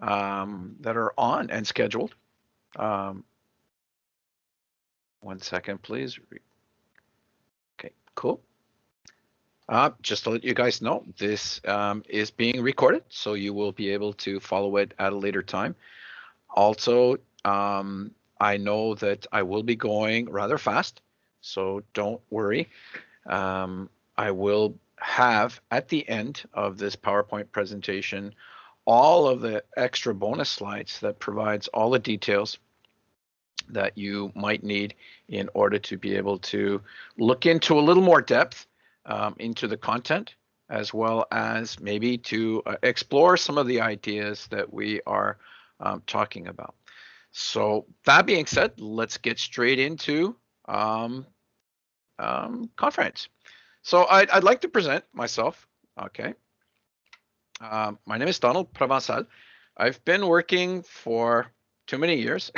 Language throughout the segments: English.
that are on and scheduled. Um, 1 second, please. Okay, cool. Just to let you guys know, this is being recorded, so you will be able to follow it at a later time. Also, I know that I will be going rather fast, so don't worry. I will have at the end of this PowerPoint presentation all of the extra bonus slides that provides all the details that you might need in order to be able to look into a little more depth into the content, as well as maybe to explore some of the ideas that we are talking about. So that being said, let's get straight into conference. So I'd like to present myself. Okay. My name is Donald Provençal. I've been working for too many years.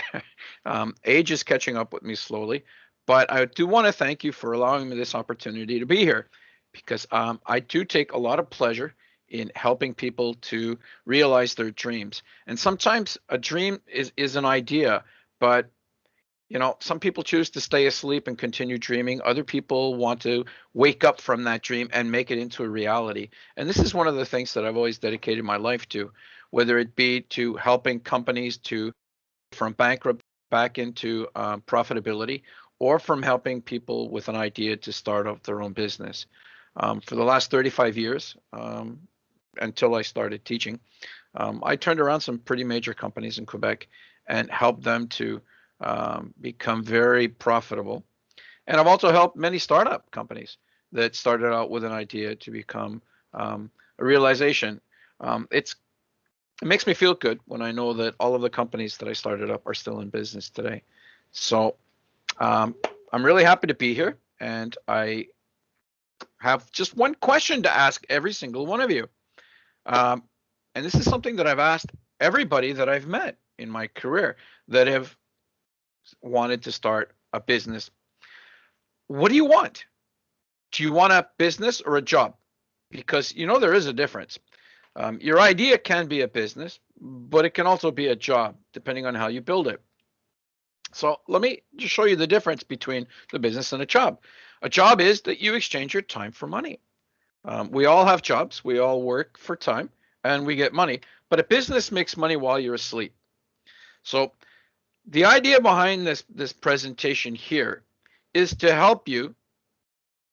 Age is catching up with me slowly, but I do want to thank you for allowing me this opportunity to be here, because I do take a lot of pleasure in helping people to realize their dreams. And sometimes a dream is an idea, but some people choose to stay asleep and continue dreaming. Other people want to wake up from that dream and make it into a reality. And this is one of the things that I've always dedicated my life to, whether it be to helping companies to from bankrupt back into profitability, or from helping people with an idea to start up their own business. For the last 35 years, until I started teaching, I turned around some pretty major companies in Quebec and helped them to become very profitable. And I've also helped many startup companies that started out with an idea to become a realization. It makes me feel good when I know that all of the companies that I started up are still in business today. So I'm really happy to be here, and I have just one question to ask every single one of you. And this is something that I've asked everybody that I've met in my career that have wanted to start a business. What do you want? Do you want a business or a job? Because there is a difference. Your idea can be a business, but it can also be a job, depending on how you build it. So let me just show you the difference between the business and a job. A job is that you exchange your time for money. We all have jobs. We all work for time, and we get money. But a business makes money while you're asleep. So the idea behind this presentation here is to help you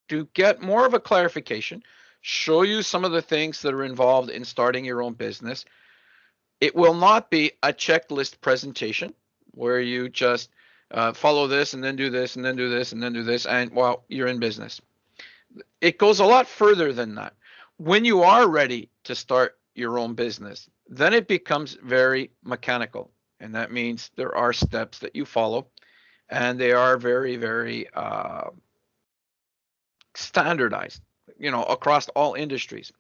to get more of a clarification, show you some of the things that are involved in starting your own business. It will not be a checklist presentation where you just follow this and then do this and then do this and then do this, and well, you're in business. It goes a lot further than that. When you are ready to start your own business, then it becomes very mechanical. And that means there are steps that you follow, and they are very, very standardized, across all industries.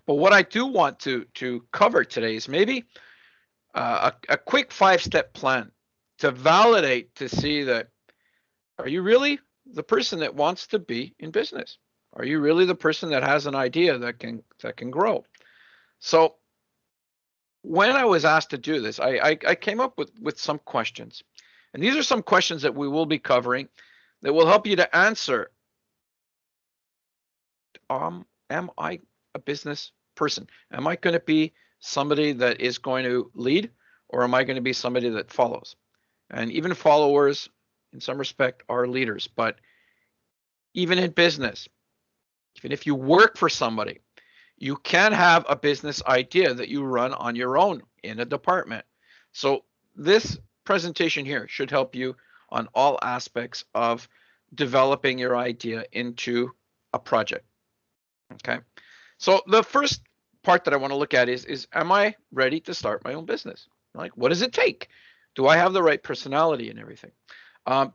But what I do want to cover today is maybe a quick 5-step plan to validate, to see that, are you really the person that wants to be in business? Are you really the person that has an idea that can grow? So when I was asked to do this, I came up with some questions. And these are some questions that we will be covering that will help you to answer, am I a business person? Am I going to be somebody that is going to lead, or am I going to be somebody that follows? And even followers, in some respect, are leaders. But even in business, even if you work for somebody, you can have a business idea that you run on your own in a department. So this presentation here should help you on all aspects of developing your idea into a project. Okay. So the first part that I want to look at is am I ready to start my own business? Like, what does it take? Do I have the right personality and everything?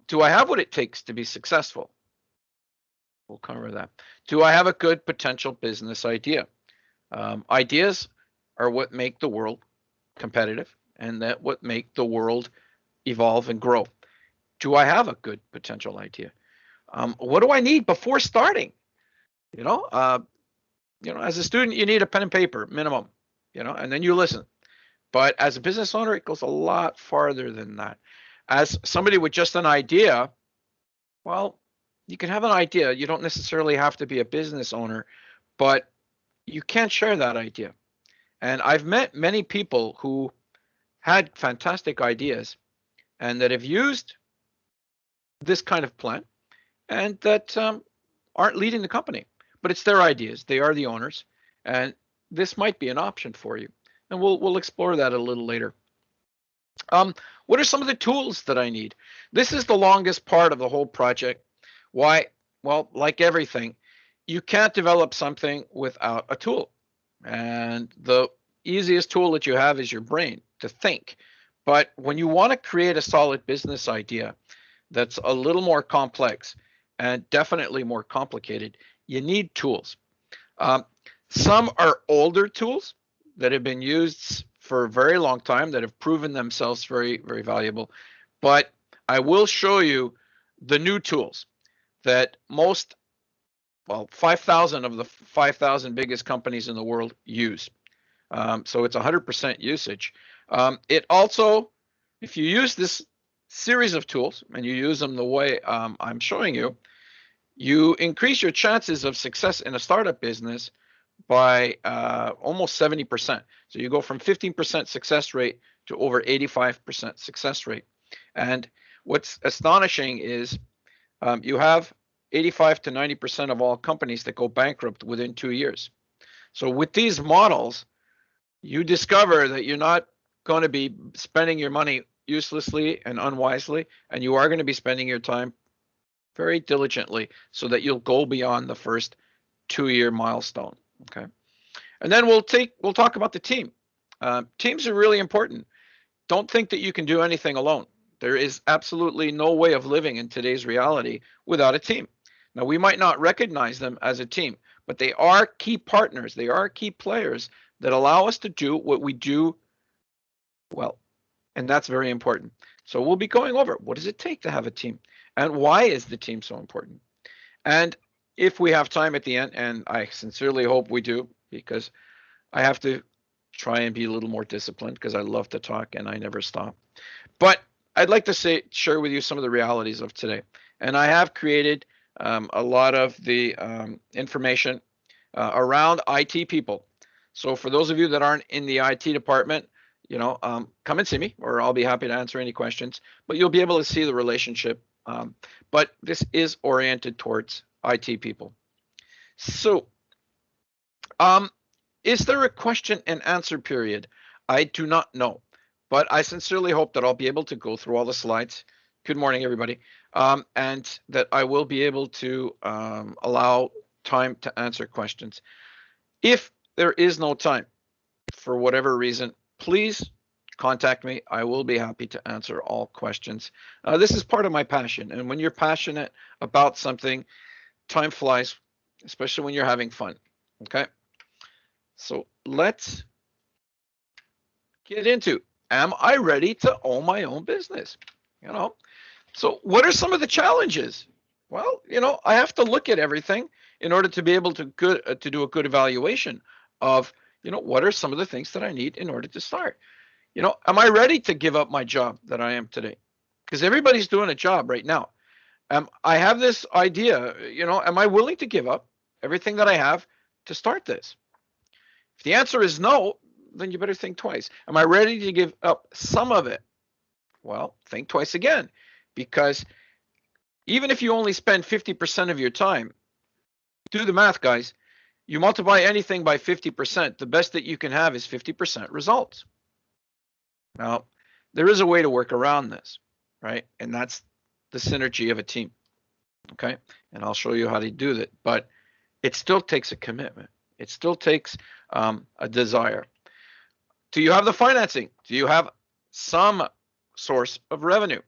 Do I have what it takes to be successful? We'll cover that. Do I have a good potential business idea? Ideas are what make the world competitive, and that what make the world evolve and grow. Do I have a good potential idea? What do I need before starting? You know, uh, as a student, you need a pen and paper minimum. And then you listen. But as a business owner, it goes a lot farther than that. As somebody with just an idea, well, you can have an idea. You don't necessarily have to be a business owner, but you can share that idea. And I've met many people who had fantastic ideas and that have used this kind of plan and that aren't leading the company, but it's their ideas. They are the owners, and this might be an option for you. And we'll explore that a little later. What are some of the tools that I need? This is the longest part of the whole project. Why? Well, like everything, you can't develop something without a tool. And the easiest tool that you have is your brain to think. But when you want to create a solid business idea that's a little more complex and definitely more complicated, you need tools. Um, some are older tools that have been used for a very long time that have proven themselves very, very valuable. But I will show you the new tools that most, well, 5,000 of the 5,000 biggest companies in the world use. So it's 100% usage. It also, if you use this series of tools and you use them the way I'm showing you, you increase your chances of success in a startup business by almost 70%. So you go from 15% success rate to over 85% success rate. And what's astonishing is you have 85 to 90% of all companies that go bankrupt within 2 years. So with these models, you discover that you're not going to be spending your money uselessly and unwisely, and you are going to be spending your time very diligently so that you'll go beyond the first 2-year milestone. Okay. And then we'll talk about the team. Teams are really important. Don't think that you can do anything alone. There is absolutely no way of living in today's reality without a team. Now, we might not recognize them as a team, but they are key partners. They are key players that allow us to do what we do well. And that's very important. So we'll be going over what does it take to have a team and why is the team so important? And if we have time at the end, and I sincerely hope we do, because I have to try and be a little more disciplined because I love to talk and I never stop. But I'd like to share with you some of the realities of today. And I have created a lot of the information around IT people. So for those of you that aren't in the IT department, come and see me, or I'll be happy to answer any questions. But you'll be able to see the relationship. But this is oriented towards IT people. So, is there a question and answer period? I do not know, but I sincerely hope that I'll be able to go through all the slides. Good morning, everybody. And that I will be able to allow time to answer questions. If there is no time, for whatever reason, please contact me. I will be happy to answer all questions. This is part of my passion. And when you're passionate about something, time flies, especially when you're having fun. Okay. So let's get into, am I ready to own my own business? So what are some of the challenges? Well, I have to look at everything in order to be able to do a good evaluation of, what are some of the things that I need in order to start? Am I ready to give up my job that I am today? Because everybody's doing a job right now. I have this idea, am I willing to give up everything that I have to start this? If the answer is no, then you better think twice. Am I ready to give up some of it? Well, think twice again, because even if you only spend 50% of your time, do the math, guys. You multiply anything by 50%, the best that you can have is 50% results. Now, there is a way to work around this, right? And that's the synergy of a team, okay? And I'll show you how to do that, but it still takes a commitment. It still takes a desire. Do you have the financing? Do you have some source of revenue?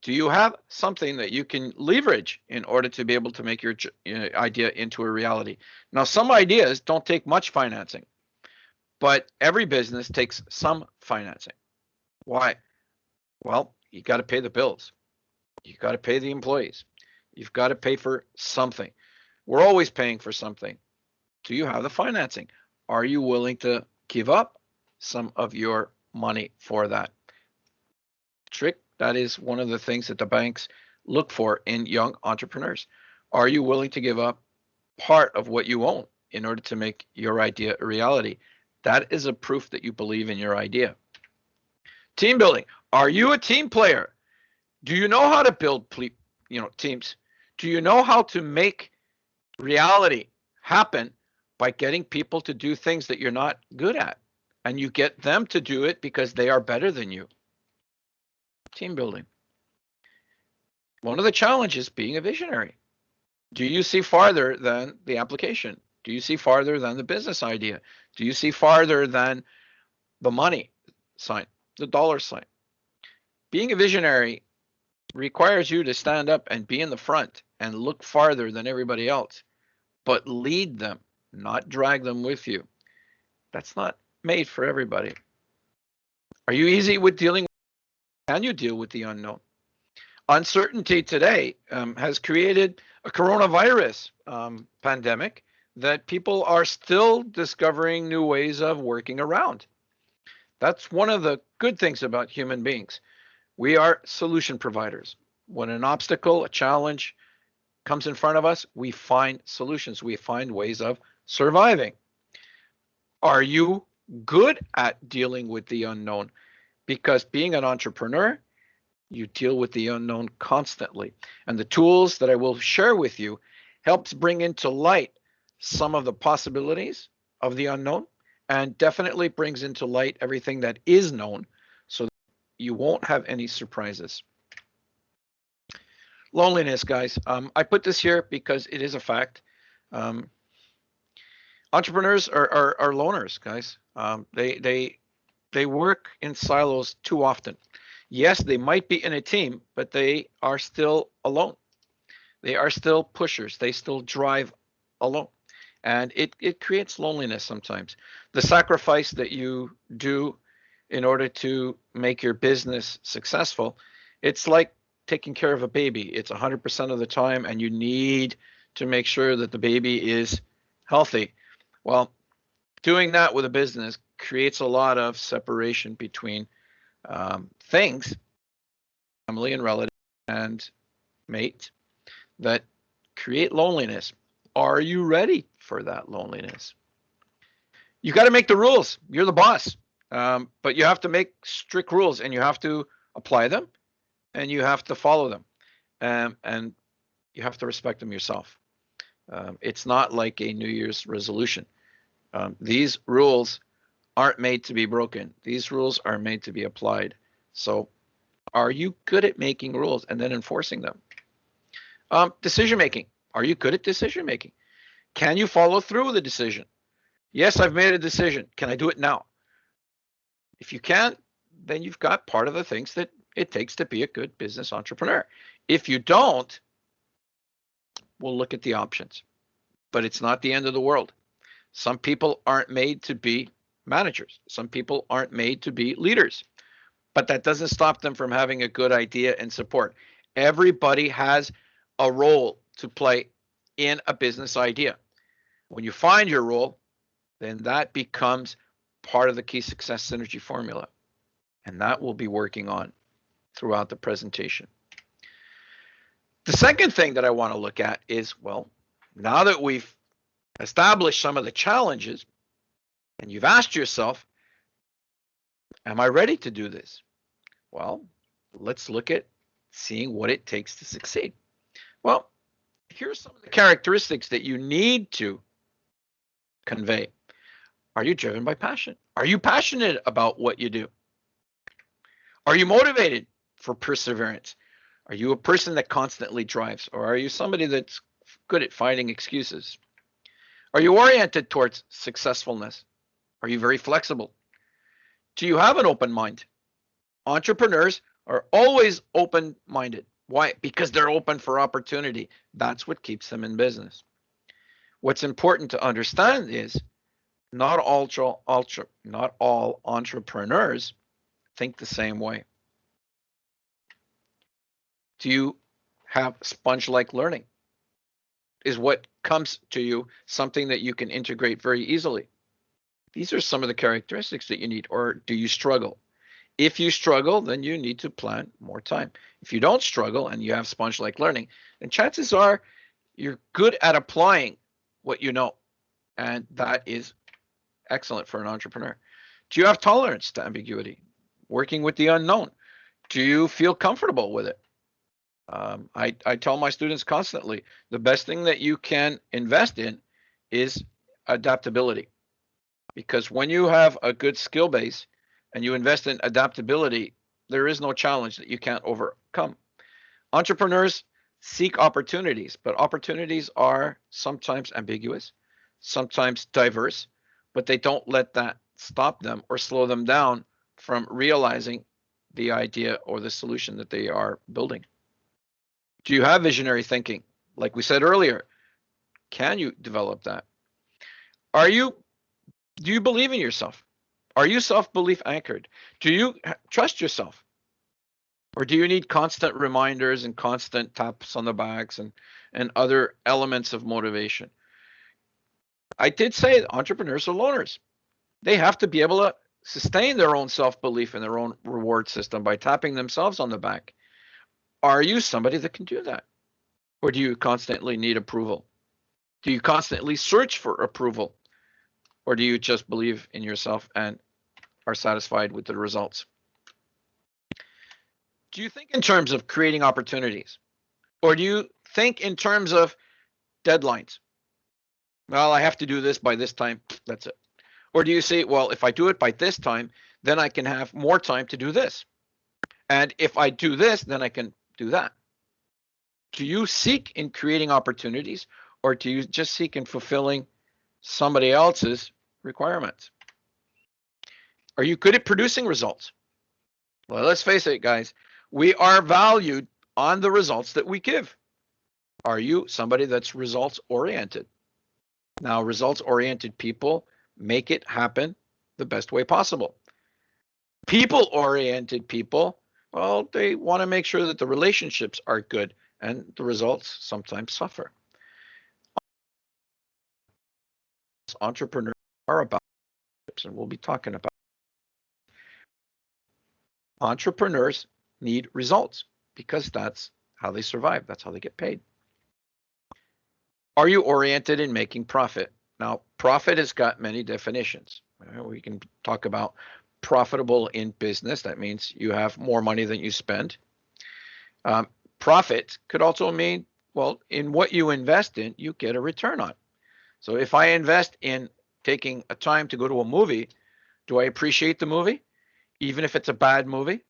Do you have something that you can leverage in order to be able to make your idea into a reality? Now, some ideas don't take much financing, but every business takes some financing. Why? Well, you got to pay the bills. You got to pay the employees. You've got to pay for something. We're always paying for something. Do you have the financing? Are you willing to give up some of your money for that. Trick, that is one of the things that the banks look for in young entrepreneurs. Are you willing to give up part of what you own in order to make your idea a reality? That is a proof that you believe in your idea. Team building. Are you a team player? Do you know how to build teams? Do you know how to make reality happen by getting people to do things that you're not good at? And you get them to do it because they are better than you. Team building. One of the challenges being a visionary. Do you see farther than the application? Do you see farther than the business idea? Do you see farther than the money sign, the dollar sign? Being a visionary requires you to stand up and be in the front and look farther than everybody else, but lead them, not drag them with you. That's not made for everybody. Are you easy with dealing? Can you deal with the unknown? Uncertainty today has created a coronavirus pandemic that people are still discovering new ways of working around. That's one of the good things about human beings. We are solution providers. When an obstacle, a challenge comes in front of us, we find solutions. We find ways of surviving. Are you good at dealing with the unknown? Because being an entrepreneur, you deal with the unknown constantly. And the tools that I will share with you helps bring into light some of the possibilities of the unknown and definitely brings into light everything that is known so that you won't have any surprises. Loneliness, guys. I put this here because it is a fact. Entrepreneurs are loners, guys. They work in silos too often. Yes, they might be in a team, but they are still alone. They are still pushers. They still drive alone. And it creates loneliness sometimes. The sacrifice that you do in order to make your business successful, it's like taking care of a baby. It's 100% of the time, and you need to make sure that the baby is healthy. Well, doing that with a business creates a lot of separation between things, family and relative and mate, that create loneliness. Are you ready for that loneliness? You got to make the rules. You're the boss, but you have to make strict rules, and you have to apply them, and you have to follow them, and you have to respect them yourself. It's not like a New Year's resolution. These rules aren't made to be broken. These rules are made to be applied. So are you good at making rules and then enforcing them? Decision making. Are you good at decision making? Can you follow through with a decision? Yes, I've made a decision. Can I do it now? If you can, then you've got part of the things that it takes to be a good business entrepreneur. If you don't, we'll look at the options. But it's not the end of the world. Some people aren't made to be managers. Some people aren't made to be leaders. But that doesn't stop them from having a good idea and support. Everybody has a role to play in a business idea. When you find your role, then that becomes part of the key success synergy formula. And that we'll be working on throughout the presentation. The second thing that I want to look at is, well, now that we've established some of the challenges and you've asked yourself, am I ready to do this? Well, let's look at seeing what it takes to succeed. Well, here's some of the characteristics that you need to convey. Are you driven by passion? Are you passionate about what you do? Are you motivated for perseverance? Are you a person that constantly drives, or are you somebody that's good at finding excuses? Are you oriented towards successfulness? Are you very flexible? Do you have an open mind? Entrepreneurs are always open-minded. Why? Because they're open for opportunity. That's what keeps them in business. What's important to understand is not all entrepreneurs think the same way. Do you have sponge-like learning? Is what comes to you something that you can integrate very easily? These are some of the characteristics that you need. Or do you struggle? If you struggle, then you need to plan more time. If you don't struggle and you have sponge-like learning, then chances are you're good at applying what you know. And that is excellent for an entrepreneur. Do you have tolerance to ambiguity? Working with the unknown? Do you feel comfortable with it? I tell my students constantly, the best thing that you can invest in is adaptability. Because when you have a good skill base and you invest in adaptability, there is no challenge that you can't overcome. Entrepreneurs seek opportunities, but opportunities are sometimes ambiguous, sometimes diverse, but they don't let that stop them or slow them down from realizing the idea or the solution that they are building. Do you have visionary thinking? Like we said earlier, can you develop that? Are you Do you believe in yourself? Are you self-belief anchored? Do you trust yourself? Or do you need constant reminders and constant taps on the backs and other elements of motivation? I did say entrepreneurs are loners. They have to be able to sustain their own self-belief and their own reward system by tapping themselves on the back. Are you somebody that can do that? Or do you constantly need approval? Do you constantly search for approval? Or do you just believe in yourself and are satisfied with the results? Do you think in terms of creating opportunities? Or do you think in terms of deadlines? Well, I have to do this by this time. That's it. Or do you say, well, if I do it by this time, then I can have more time to do this. And if I do this, then I can do that. Do you seek in creating opportunities, or do you just seek in fulfilling somebody else's requirements? Are you good at producing results? Well, let's face it, guys. We are valued on the results that we give. Are you somebody that's results oriented? Now, results oriented people make it happen the best way possible. People oriented people, well, they want to make sure that the relationships are good and the results sometimes suffer. Entrepreneurs are about, and we'll be talking about entrepreneurs need results because that's how they survive. That's how they get paid. Are you oriented in making profit? Now, profit has got many definitions. We can talk about profitable in business. That means you have more money than you spend. Profit could also mean, well, in what you invest in, you get a return on. So if I invest in taking a time to go to a movie, do I appreciate the movie, even if it's a bad movie?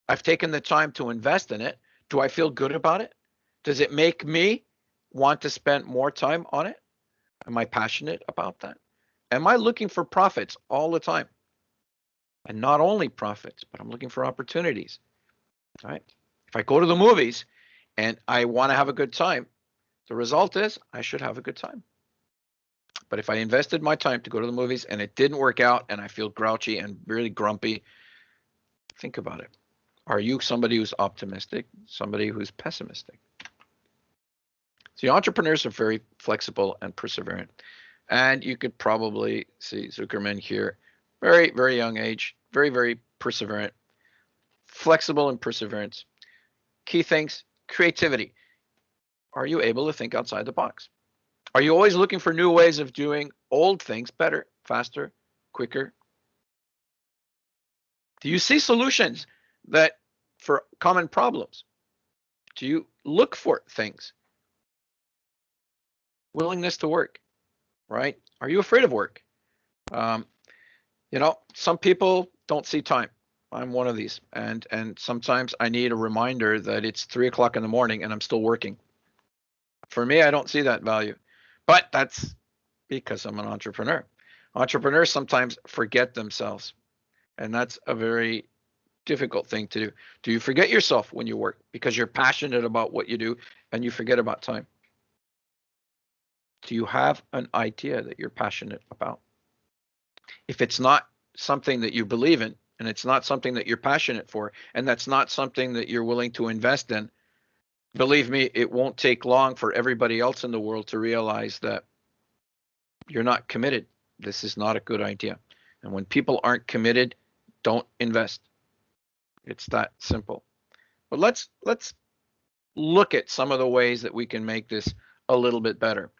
I've taken the time to invest in it. Do I feel good about it? Does it make me want to spend more time on it? Am I passionate about that? Am I looking for profits all the time? And not only profits, but I'm looking for opportunities. All right. If I go to the movies and I want to have a good time, the result is I should have a good time. But if I invested my time to go to the movies and it didn't work out and I feel grouchy and really grumpy, think about it. Are you somebody who's optimistic, somebody who's pessimistic? See, entrepreneurs are very flexible and perseverant. And you could probably see Zuckerman here, very, very young age, very, very perseverant, flexible and perseverance. Key things, creativity. Are you able to think outside the box? Are you always looking for new ways of doing old things better, faster, quicker? Do you see solutions that for common problems? Do you look for things? Willingness to work, right? Are you afraid of work? Some people don't see time. I'm one of these, and sometimes I need a reminder that it's 3 o'clock in the morning and I'm still working. For me, I don't see that value, but that's because I'm an entrepreneur. Entrepreneurs sometimes forget themselves, and that's a very difficult thing to do. Do you forget yourself when you work because you're passionate about what you do and you forget about time? Do you have an idea that you're passionate about? If it's not something that you believe in, and it's not something that you're passionate for, and that's not something that you're willing to invest in, believe me, it won't take long for everybody else in the world to realize that you're not committed. this is not a good idea. And when people aren't committed, don't invest. It's that simple. But let's look at some of the ways that we can make this a little bit better.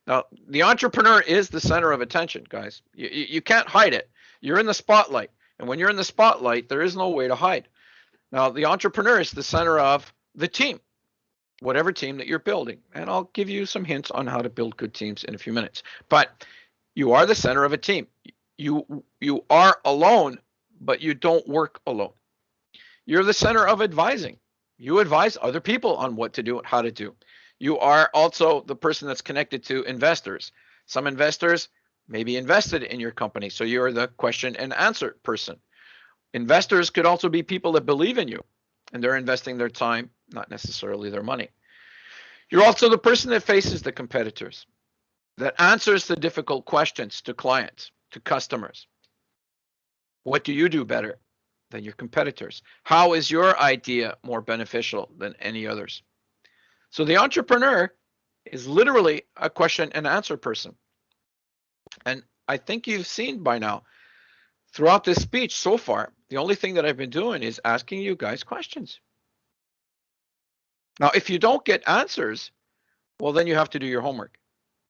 Now, the entrepreneur is the center of attention, guys. You can't hide it. You're in the spotlight. And when you're in the spotlight, there is no way to hide. Now, the entrepreneur is the center of the team, whatever team that you're building. And I'll give you some hints on how to build good teams in a few minutes. But you are the center of a team. You are alone, but you don't work alone. You're the center of advising. You advise other people on what to do and how to do. You are also the person that's connected to investors. Some investors may be invested in your company, so you're the question and answer person. Investors could also be people that believe in you, and they're investing their time, not necessarily their money. You're also the person that faces the competitors, that answers the difficult questions to clients, to customers. What do you do better than your competitors? How is your idea more beneficial than any others? So the entrepreneur is literally a question and answer person. And I think you've seen by now, throughout this speech so far, the only thing that I've been doing is asking you guys questions. Now, if you don't get answers, well, then you have to do your homework.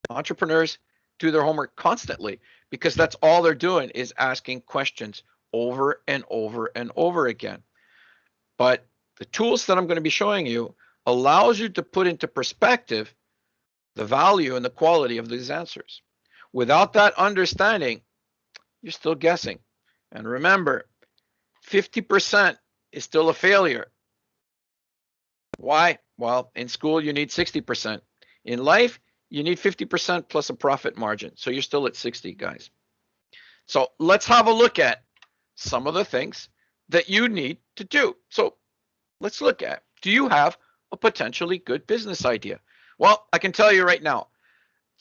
Entrepreneurs do their homework constantly because that's all they're doing is asking questions over and over and over again. But the tools that I'm going to be showing you allows you to put into perspective the value and the quality of these answers. Without that understanding, you're still guessing. And remember, 50% is still a failure. Why? Well, in school, you need 60%. In life, you need 50% plus a profit margin. So you're still at 60, guys. So let's have a look at some of the things that you need to do. So let's look at, do you have a potentially good business idea? Well, I can tell you right now,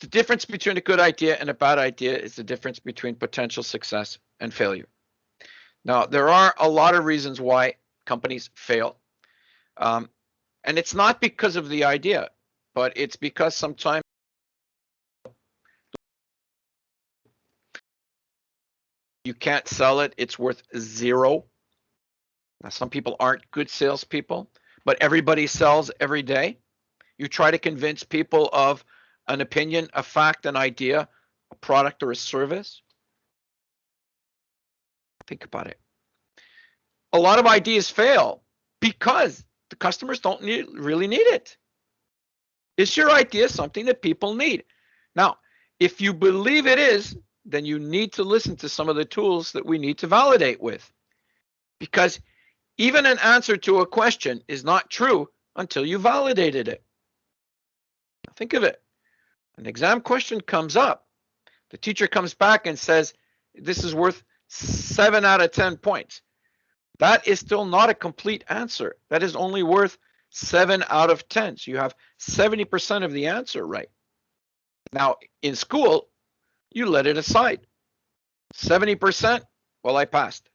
the difference between a good idea and a bad idea is the difference between potential success and failure. Now, there are a lot of reasons why companies fail. And it's not because of the idea, but it's because sometimes you can't sell it, it's worth zero. Now, some people aren't good salespeople, but everybody sells every day. You try to convince people of an opinion, a fact, an idea, a product, or a service. Think about it. A lot of ideas fail because the customers don't really need it. Is your idea something that people need? Now, if you believe it is, then you need to listen to some of the tools that we need to validate with. Because even an answer to a question is not true until you validated it. Now think of it. An exam question comes up. The teacher comes back and says, this is worth 7 out of 10 points. That is still not a complete answer. That is only worth 7 out of 10. So you have 70% of the answer right. Now, in school, you let it aside. 70%, well, I passed.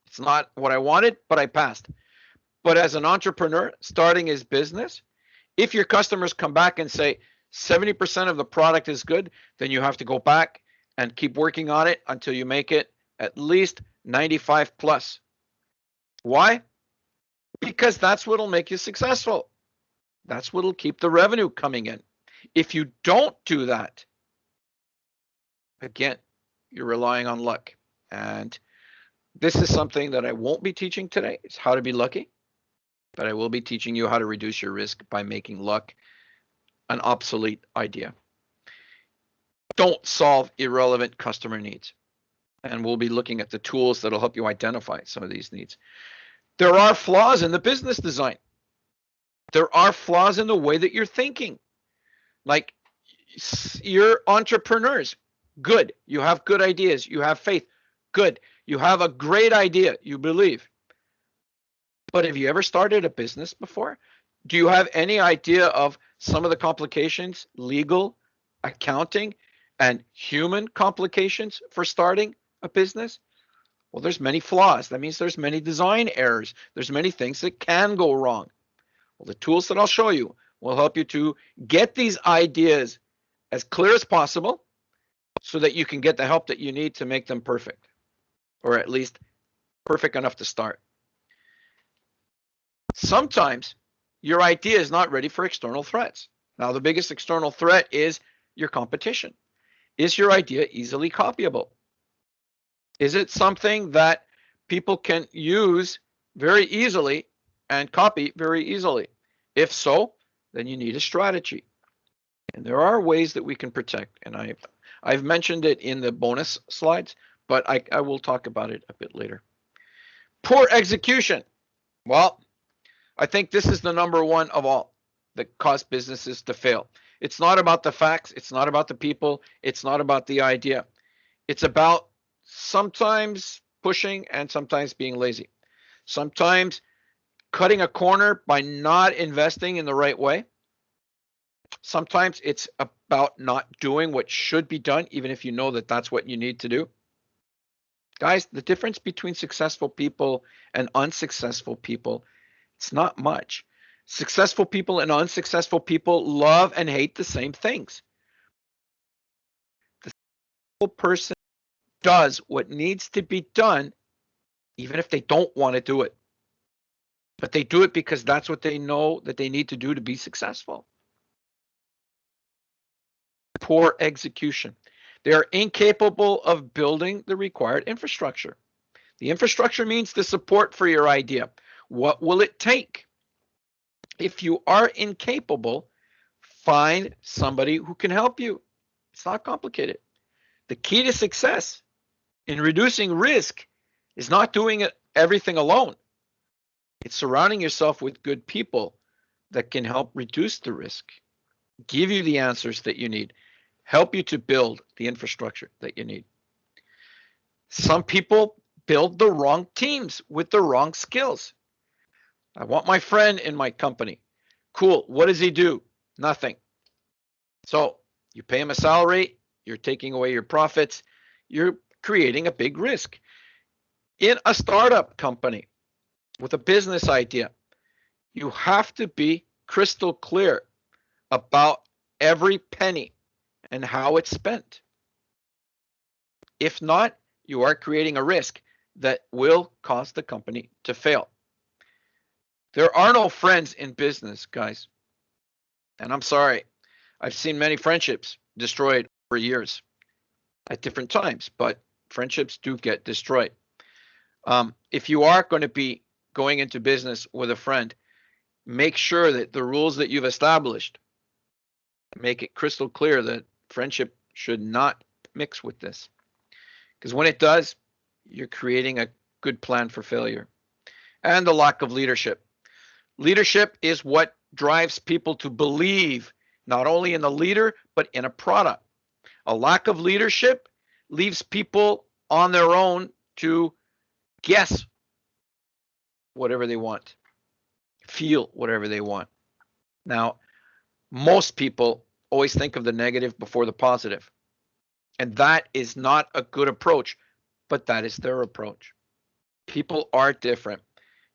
It's not what I wanted, but I passed. But as an entrepreneur starting his business, if your customers come back and say 70% of the product is good, then you have to go back and keep working on it until you make it at least 95 plus. Why? Because that's what'll make you successful. That's what'll keep the revenue coming in. If you don't do that, again, you're relying on luck. And this is something that I won't be teaching today. It's how to be lucky. But I will be teaching you how to reduce your risk by making luck an obsolete idea. Don't solve irrelevant customer needs. And we'll be looking at the tools that'll help you identify some of these needs. There are flaws in the business design. There are flaws in the way that you're thinking. Like, you're entrepreneurs. Good. You have good ideas. You have faith. Good. You have a great idea. You believe. But have you ever started a business before? Do you have any idea of some of the complications, legal, accounting, and human complications for starting a business? Well, there's many flaws. That means there's many design errors. There's many things that can go wrong. Well, the tools that I'll show you will help you to get these ideas as clear as possible so that you can get the help that you need to make them perfect, or at least perfect enough to start. Sometimes your idea is not ready for external threats. Now, the biggest external threat is your competition. Is your idea easily copyable? Is it something that people can use very easily and copy very easily? If so, then you need a strategy. And there are ways that we can protect. And I've mentioned it in the bonus slides, but I will talk about it a bit later. Poor execution. Well, I think this is the number one of all that cause businesses to fail. It's not about the facts. It's not about the people. It's not about the idea. It's about sometimes pushing and sometimes being lazy. Sometimes cutting a corner by not investing in the right way. Sometimes it's about not doing what should be done, even if you know that that's what you need to do. Guys, the difference between successful people and unsuccessful people, it's not much. Successful people and unsuccessful people love and hate the same things. The successful person does what needs to be done, even if they don't want to do it. But they do it because that's what they know that they need to do to be successful. Poor execution. They are incapable of building the required infrastructure. The infrastructure means the support for your idea. What will it take? If you are incapable, find somebody who can help you. It's not complicated. The key to success in reducing risk is not doing everything alone. It's surrounding yourself with good people that can help reduce the risk, give you the answers that you need, help you to build the infrastructure that you need. Some people build the wrong teams with the wrong skills. I want my friend in my company. Cool. What does he do? Nothing. So you pay him a salary, you're taking away your profits, you're creating a big risk. In a startup company with a business idea, you have to be crystal clear about every penny and how it's spent. If not, you are creating a risk that will cause the company to fail. There are no friends in business, guys. And I'm sorry, I've seen many friendships destroyed over years at different times, but friendships do get destroyed. If you are going to be going into business with a friend, make sure that the rules that you've established make it crystal clear that friendship should not mix with this. Because when it does, you're creating a good plan for failure. And the lack of leadership. Leadership is what drives people to believe not only in the leader, but in a product. A lack of leadership leaves people on their own to guess whatever they want, feel whatever they want. Now, most people always think of the negative before the positive. And that is not a good approach, but that is their approach. People are different.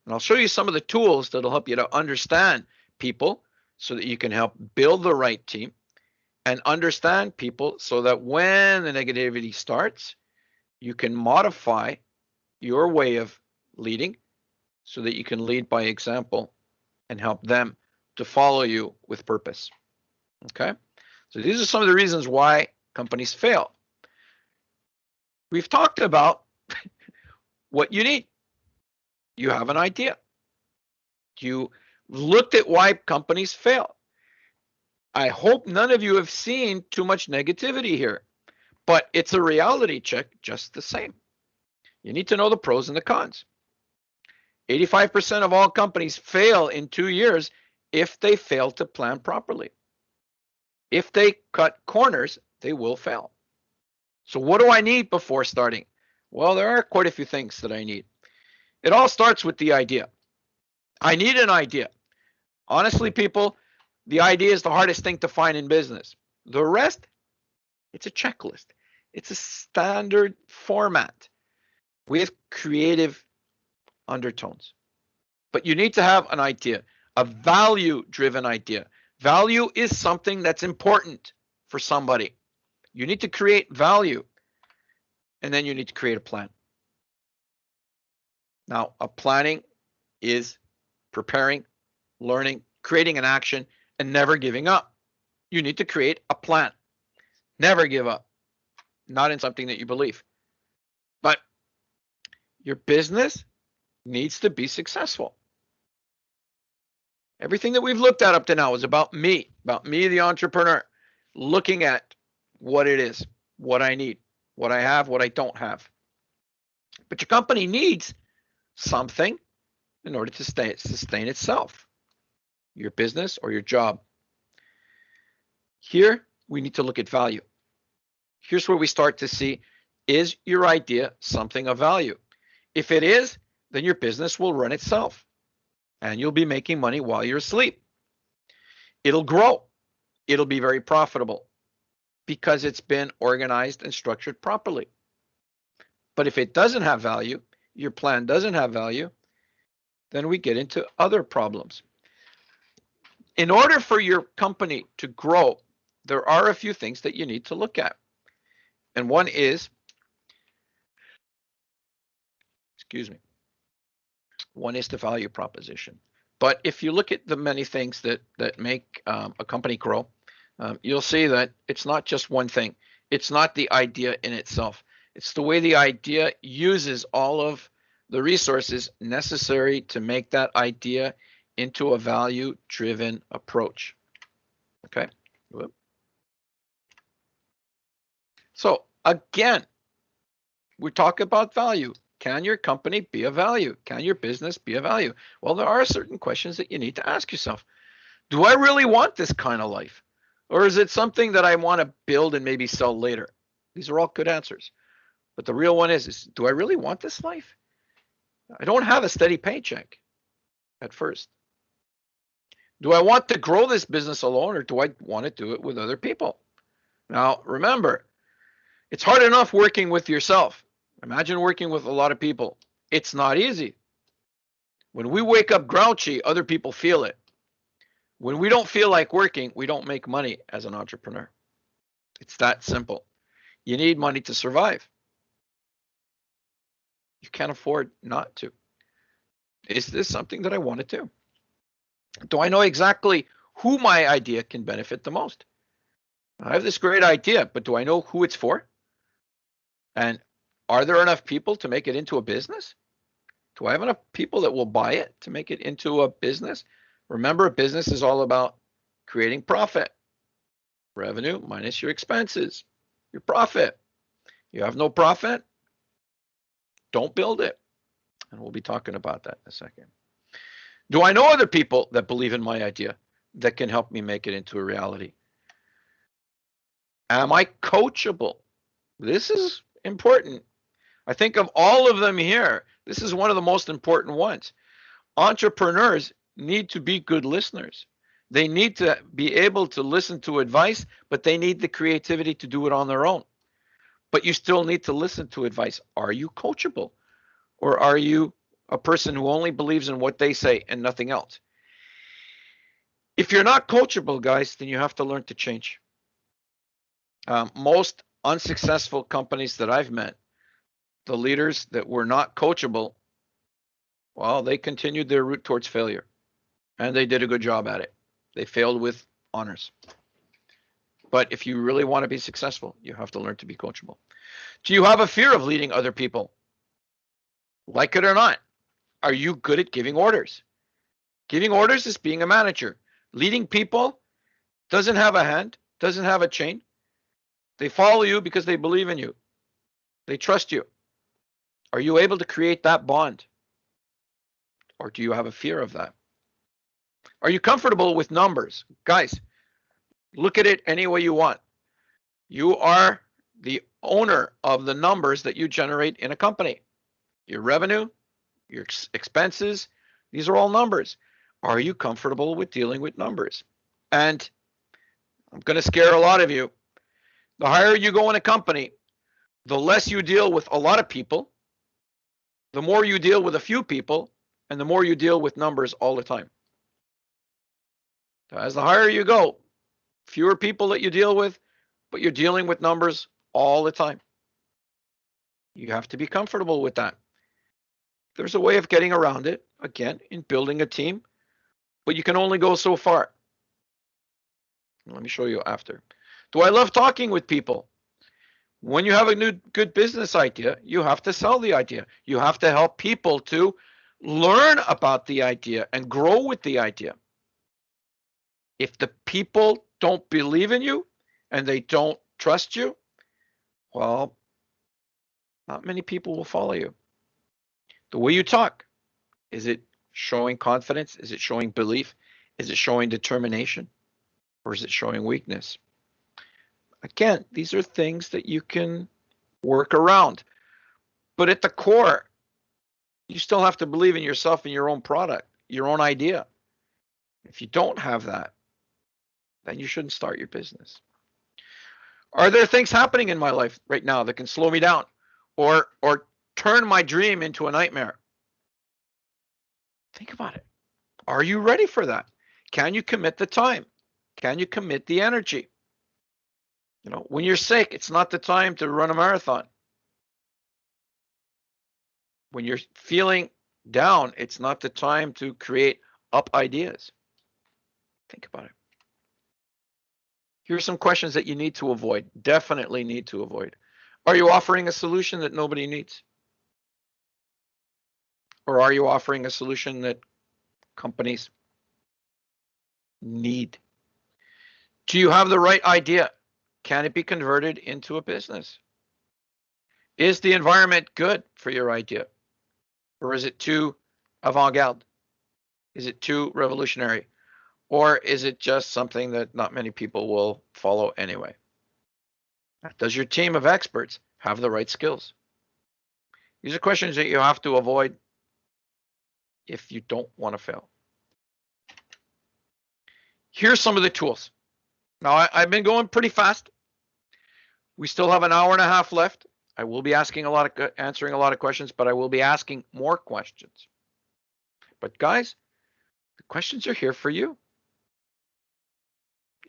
And I'll show you some of the tools that'll help you to understand people so that you can help build the right team and understand people so that when the negativity starts, you can modify your way of leading so that you can lead by example and help them to follow you with purpose. Okay? So these are some of the reasons why companies fail. We've talked about what you need. You have an idea. You looked at why companies fail. I hope none of you have seen too much negativity here, but it's a reality check just the same. You need to know the pros and the cons. 85% of all companies fail in 2 years if they fail to plan properly. If they cut corners, they will fail. So what do I need before starting? Well, there are quite a few things that I need. It all starts with the idea. I need an idea. Honestly, people, the idea is the hardest thing to find in business. The rest, it's a checklist. It's a standard format with creative undertones. But you need to have an idea, a value-driven idea. Value is something that's important for somebody. You need to create value, and then you need to create a plan. Now, a planning is preparing, learning, creating an action, and never giving up. You need to create a plan. Never give up. Not in something that you believe. But your business needs to be successful. Everything that we've looked at up to now is about me, the entrepreneur, looking at what it is, what I need, what I have, what I don't have. But your company needs something in order to sustain itself, your business or your job. Here, we need to look at value. Here's where we start to see, is your idea something of value? If it is, then your business will run itself, and you'll be making money while you're asleep. It'll grow. It'll be very profitable because it's been organized and structured properly. But if it doesn't have value, your plan doesn't have value, then we get into other problems. In order for your company to grow, there are a few things that you need to look at. And one is, one is the value proposition. But if you look at the many things that make a company grow, you'll see that it's not just one thing. It's not the idea in itself. It's the way the idea uses all of the resources necessary to make that idea into a value-driven approach. Okay. So again, we talk about value. Can your company be of value? Can your business be of value? Well, there are certain questions that you need to ask yourself. Do I really want this kind of life? Or is it something that I want to build and maybe sell later? These are all good answers. But the real one is do I really want this life? I don't have a steady paycheck at first. Do I want to grow this business alone, or do I want to do it with other people? Now, remember, it's hard enough working with yourself. Imagine working with a lot of people. It's not easy. When we wake up grouchy, other people feel it. When we don't feel like working, we don't make money as an entrepreneur. It's that simple. You need money to survive. You can't afford not to. Is this something that I want to do? Do I know exactly who my idea can benefit the most? I have this great idea, but do I know who it's for? And are there enough people to make it into a business? Do I have enough people that will buy it to make it into a business? Remember, a business is all about creating profit. Revenue minus your expenses, your profit. You have no profit, don't build it. And we'll be talking about that in a second. Do I know other people that believe in my idea that can help me make it into a reality? Am I coachable? This is important. I think of all of them here, this is one of the most important ones. Entrepreneurs need to be good listeners. They need to be able to listen to advice, but they need the creativity to do it on their own. But you still need to listen to advice. Are you coachable? Or are you a person who only believes in what they say and nothing else? If you're not coachable, guys, then you have to learn to change. Most unsuccessful companies that I've met, the leaders that were not coachable, well, they continued their route towards failure. And they did a good job at it. They failed with honors. But if you really want to be successful, you have to learn to be coachable. Do you have a fear of leading other people? Like it or not, are you good at giving orders? Giving orders is being a manager. Leading people doesn't have a hand, doesn't have a chain. They follow you because they believe in you. They trust you. Are you able to create that bond? Or do you have a fear of that? Are you comfortable with numbers? Guys, look at it any way you want. You are the owner of the numbers that you generate in a company. Your revenue, your expenses, these are all numbers. Are you comfortable with dealing with numbers? And I'm going to scare a lot of you. The higher you go in a company, the less you deal with a lot of people, the more you deal with a few people, and the more you deal with numbers all the time. So as the higher you go, fewer people that you deal with, but you're dealing with numbers all the time. You have to be comfortable with that. There's a way of getting around it, again, in building a team, but you can only go so far. Let me show you after. Do I love talking with people? When you have a new good business idea, you have to sell the idea. You have to help people to learn about the idea and grow with the idea. If the people don't believe in you and they don't trust you, well, not many people will follow you. The way you talk, is it showing confidence? Is it showing belief? Is it showing determination? Or is it showing weakness? Again, these are things that you can work around. But at the core, you still have to believe in yourself and your own product, your own idea. If you don't have that, then you shouldn't start your business. Are there things happening in my life right now that can slow me down or turn my dream into a nightmare? Think about it. Are you ready for that? Can you commit the time? Can you commit the energy? You know, when you're sick, it's not the time to run a marathon. When you're feeling down, it's not the time to create up ideas. Think about it. Here are some questions that you need to avoid, definitely need to avoid. Are you offering a solution that nobody needs? Or are you offering a solution that companies need? Do you have the right idea? Can it be converted into a business? Is the environment good for your idea? Or is it too avant-garde? Is it too revolutionary? Or is it just something that not many people will follow anyway? Does your team of experts have the right skills? These are questions that you have to avoid if you don't want to fail. Here's some of the tools. Now, I've been going pretty fast. We still have an hour and a half left. I will be answering a lot of questions, but I will be asking more questions. But guys, the questions are here for you.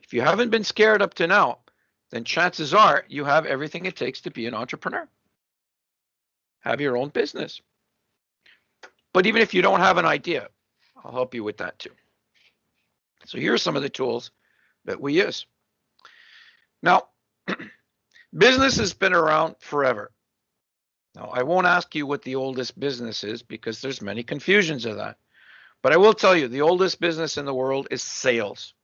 If you haven't been scared up to now, then chances are you have everything it takes to be an entrepreneur. Have your own business. But even if you don't have an idea, I'll help you with that too. So here are some of the tools that we use. Now, business has been around forever. Now, I won't ask you what the oldest business is because there's many confusions of that. But I will tell you the oldest business in the world is sales.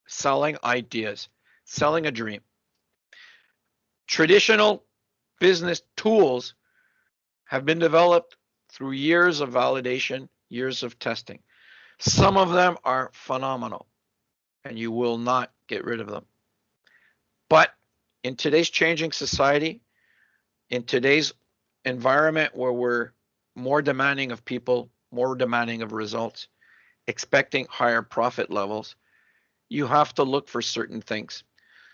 Selling ideas, selling a dream. Traditional business tools have been developed through years of validation, years of testing. Some of them are phenomenal, and you will not get rid of them. But in today's changing society, in today's environment where we're more demanding of people, more demanding of results, expecting higher profit levels, you have to look for certain things.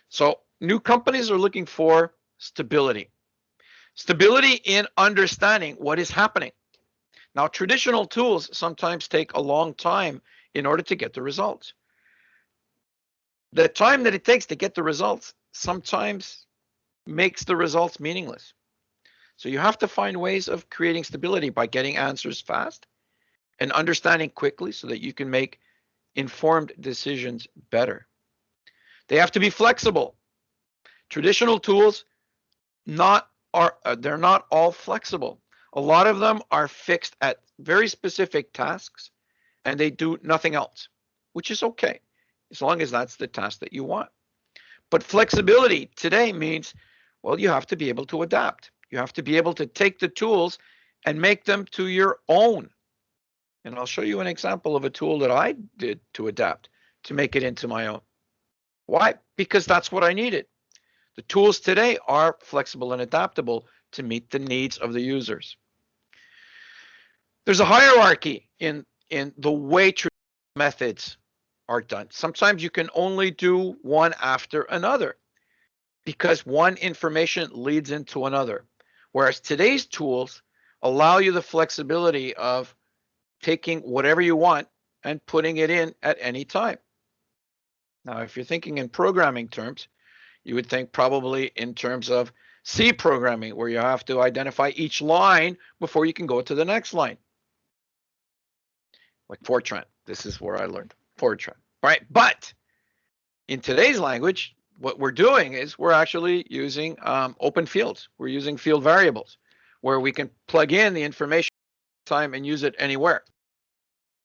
So new companies are looking for stability. Stability in understanding what is happening. Now, traditional tools sometimes take a long time in order to get the results. The time that it takes to get the results sometimes makes the results meaningless. So you have to find ways of creating stability by getting answers fast and understanding quickly so that you can make informed decisions better. They have to be flexible. Traditional tools they're not all flexible. A lot of them are fixed at very specific tasks and they do nothing else, which is okay, as long as that's the task that you want. But flexibility today means, well, you have to be able to adapt. You have to be able to take the tools and make them to your own. And I'll show you an example of a tool that I did to adapt, to make it into my own. Why? Because that's what I needed. The tools today are flexible and adaptable to meet the needs of the users. There's a hierarchy in the way methods are done. Sometimes you can only do one after another because one information leads into another. Whereas today's tools allow you the flexibility of taking whatever you want and putting it in at any time. Now, if you're thinking in programming terms, You would think probably in terms of C programming, where you have to identify each line before you can go to the next line. Like Fortran. This is where I learned Fortran. Right? But in today's language, what we're doing is we're actually using open fields. We're using field variables where we can plug in the information time and use it anywhere,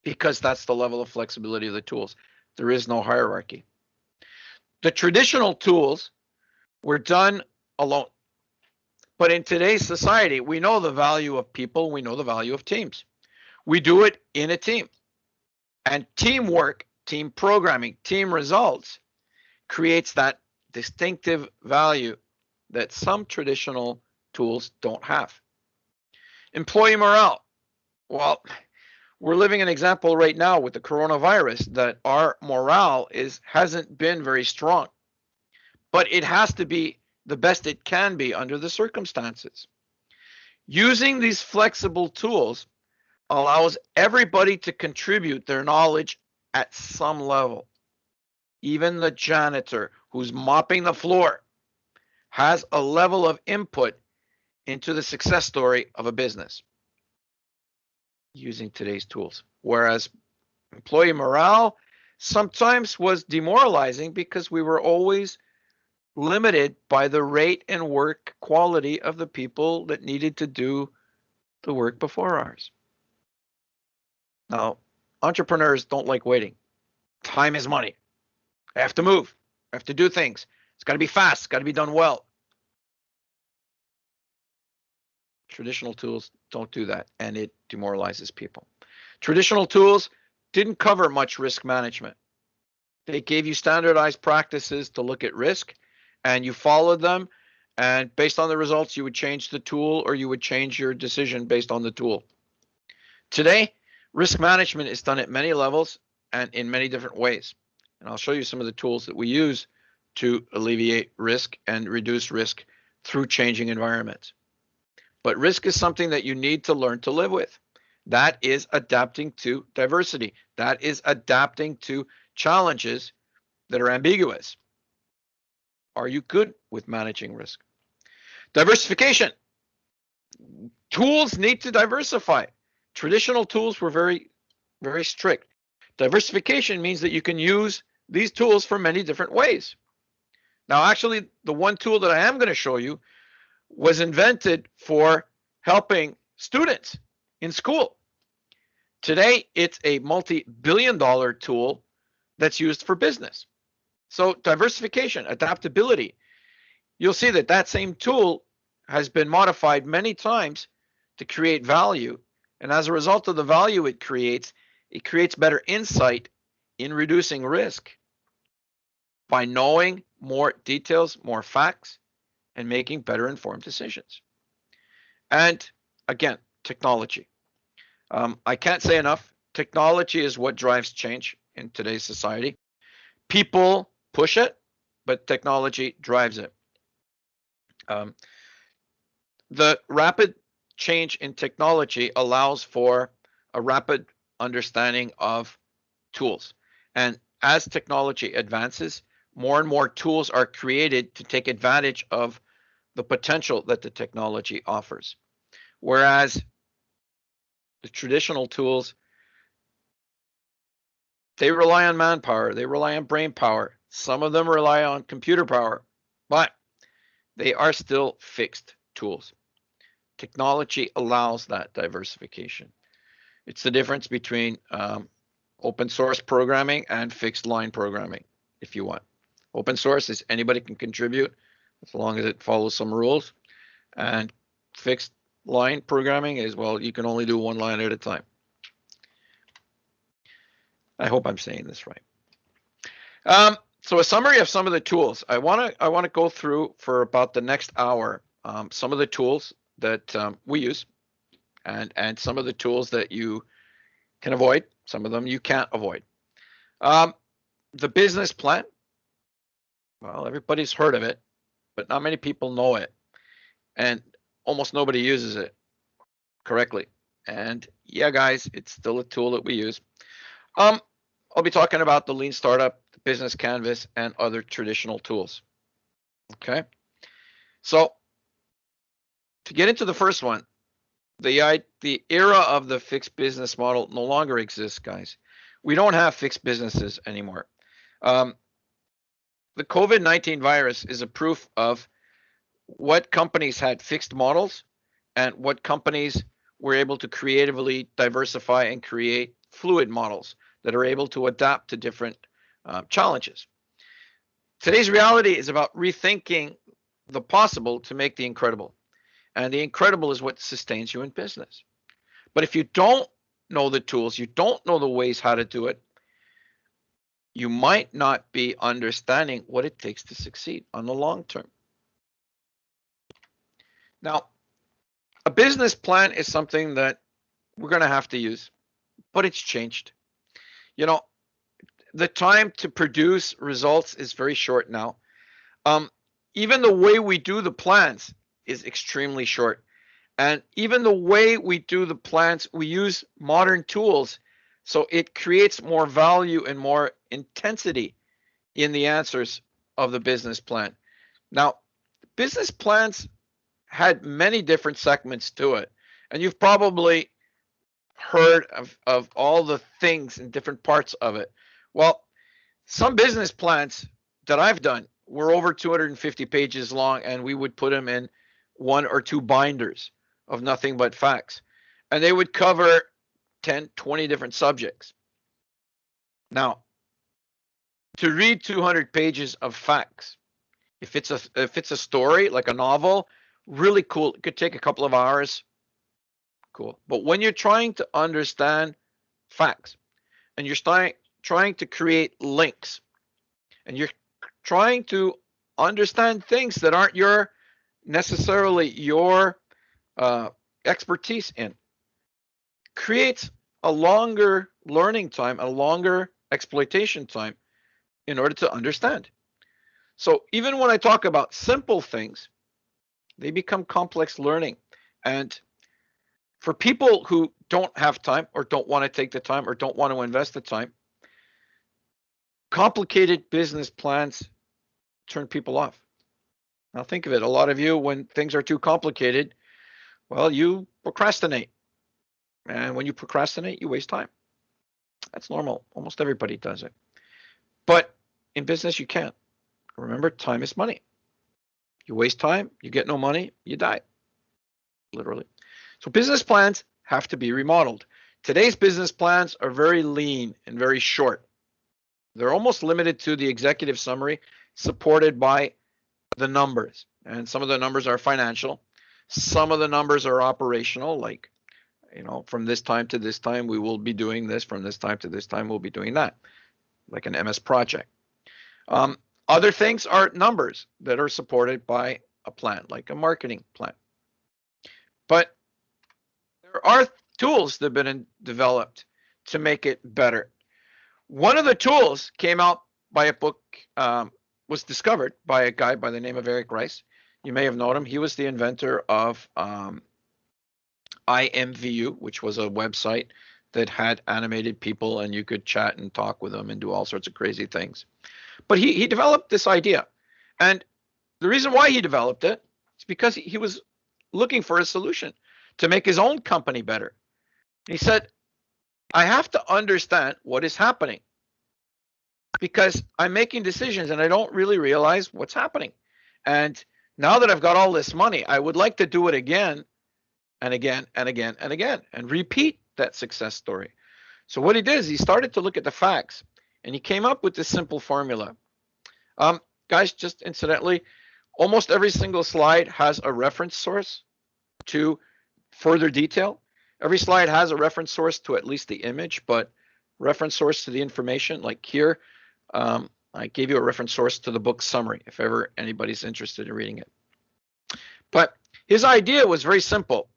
because that's the level of flexibility of the tools. There is no hierarchy. The traditional tools were done alone. But in today's society, we know the value of people, we know the value of teams. We do it in a team. And teamwork, team programming, team results creates that distinctive value that some traditional tools don't have. Employee morale. Well, we're living an example right now with the coronavirus that our morale hasn't been very strong, but it has to be the best it can be under the circumstances. Using these flexible tools allows everybody to contribute their knowledge at some level. Even the janitor who's mopping the floor has a level of input into the success story of a business using today's tools. Whereas employee morale sometimes was demoralizing because we were always limited by the rate and work quality of the people that needed to do the work before ours. Now, entrepreneurs don't like waiting. Time is money. I have to move. I have to do things. It's got to be fast. It's got to be done well. Traditional tools don't do that, and it demoralizes people. Traditional tools didn't cover much risk management. They gave you standardized practices to look at risk, and you followed them, and based on the results, you would change the tool or you would change your decision based on the tool. Today, risk management is done at many levels and in many different ways. And I'll show you some of the tools that we use to alleviate risk and reduce risk through changing environments. But risk is something that you need to learn to live with. That is adapting to diversity. That is adapting to challenges that are ambiguous. Are you good with managing risk? Diversification. Tools need to diversify. Traditional tools were very, very strict. Diversification means that you can use these tools for many different ways. Now, actually, the one tool that I am going to show you was invented for helping students in school. Today, it's a multi-billion-dollar tool that's used for business. So diversification, adaptability, you'll see that that same tool has been modified many times to create value. And as a result of the value it creates better insight in reducing risk by knowing more details, more facts, and making better informed decisions. And again, technology. I can't say enough. Technology is what drives change in today's society. People push it, but technology drives it. The rapid change in technology allows for a rapid understanding of tools. And as technology advances, more and more tools are created to take advantage of the potential that the technology offers. Whereas the traditional tools, they rely on manpower, they rely on brain power. Some of them rely on computer power, but they are still fixed tools. Technology allows that diversification. It's the difference between open source programming and fixed line programming, if you want. Open source is anybody can contribute as long as it follows some rules. And fixed line programming is, well, you can only do one line at a time. I hope I'm saying this right. So a summary of some of the tools. I want to go through for about the next hour some of the tools that we use, and some of the tools that you can avoid. Some of them you can't avoid. The business plan. Well, everybody's heard of it, but not many people know it, and almost nobody uses it correctly. And yeah, guys, it's still a tool that we use. I'll be talking about the Lean Startup, the Business Canvas, and other traditional tools. Okay. So to get into the first one, the era of the fixed business model no longer exists, guys. We don't have fixed businesses anymore. Um, the COVID-19 virus is a proof of what companies had fixed models and what companies were able to creatively diversify and create fluid models that are able to adapt to different challenges. Today's reality is about rethinking the possible to make the incredible. And the incredible is what sustains you in business. But if you don't know the tools, you don't know the ways how to do it, you might not be understanding what it takes to succeed on the long term. Now, a business plan is something that we're going to have to use, but it's changed. You know, the time to produce results is very short now. Um, Even the way we do the plans is extremely short. And even the way we do the plans, we use modern tools. So it creates more value and more intensity in the answers of the business plan. Now, business plans had many different segments to it. And you've probably heard of all the things in different parts of it. Well, some business plans that I've done were over 250 pages long, and we would put them in one or two binders of nothing but facts. And they would cover 10, 20 different subjects. Now, to read 200 pages of facts, if it's a story like a novel, really cool. It could take a couple of hours. Cool. But when you're trying to understand facts and you're trying to create links and you're trying to understand things that aren't necessarily your expertise in, creates a longer learning time, a longer exploitation time in order to understand. So even when I talk about simple things, they become complex learning. And for people who don't have time or don't want to take the time or don't want to invest the time, complicated business plans turn people off. Now think of it. A lot of you, when things are too complicated, well, you procrastinate. And when you procrastinate, you waste time. That's normal. Almost everybody does it. But in business, you can't. Remember, time is money. You waste time, you get no money, you die, literally. So business plans have to be remodeled. Today's business plans are very lean and very short. They're almost limited to the executive summary supported by the numbers. And some of the numbers are financial. Some of the numbers are operational, like, from this time to this time, we will be doing this. From this time to this time, we'll be doing that, like an MS project. Other things are numbers that are supported by a plan, like a marketing plan. But there are tools that have been developed to make it better. One of the tools came out by a book, was discovered by a guy by the name of Eric Rice. You may have known him. He was the inventor of IMVU, which was a website that had animated people and you could chat and talk with them and do all sorts of crazy things. But he developed this idea. And the reason why he developed it is because he was looking for a solution to make his own company better. He said, I have to understand what is happening because I'm making decisions and I don't really realize what's happening. And now that I've got all this money, I would like to do it again and again and again and again and repeat that success story. So what he did is he started to look at the facts and he came up with this simple formula. Guys, just incidentally, almost every single slide has a reference source to further detail. Every slide has a reference source to at least the image, but reference source to the information, like here, I gave you a reference source to the book summary, if ever anybody's interested in reading it. But his idea was very simple.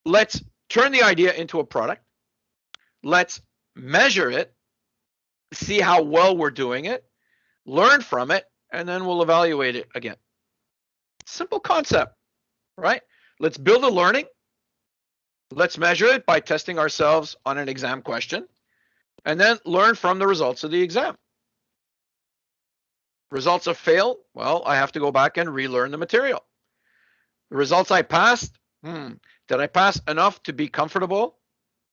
Let's turn the idea into a product. Let's measure it, see how well we're doing it, learn from it, and then we'll evaluate it again. Simple concept, right? Let's build a learning. Let's measure it by testing ourselves on an exam question, and then learn from the results of the exam. Results have failed. Well, I have to go back and relearn the material. The results I passed, did I pass enough to be comfortable?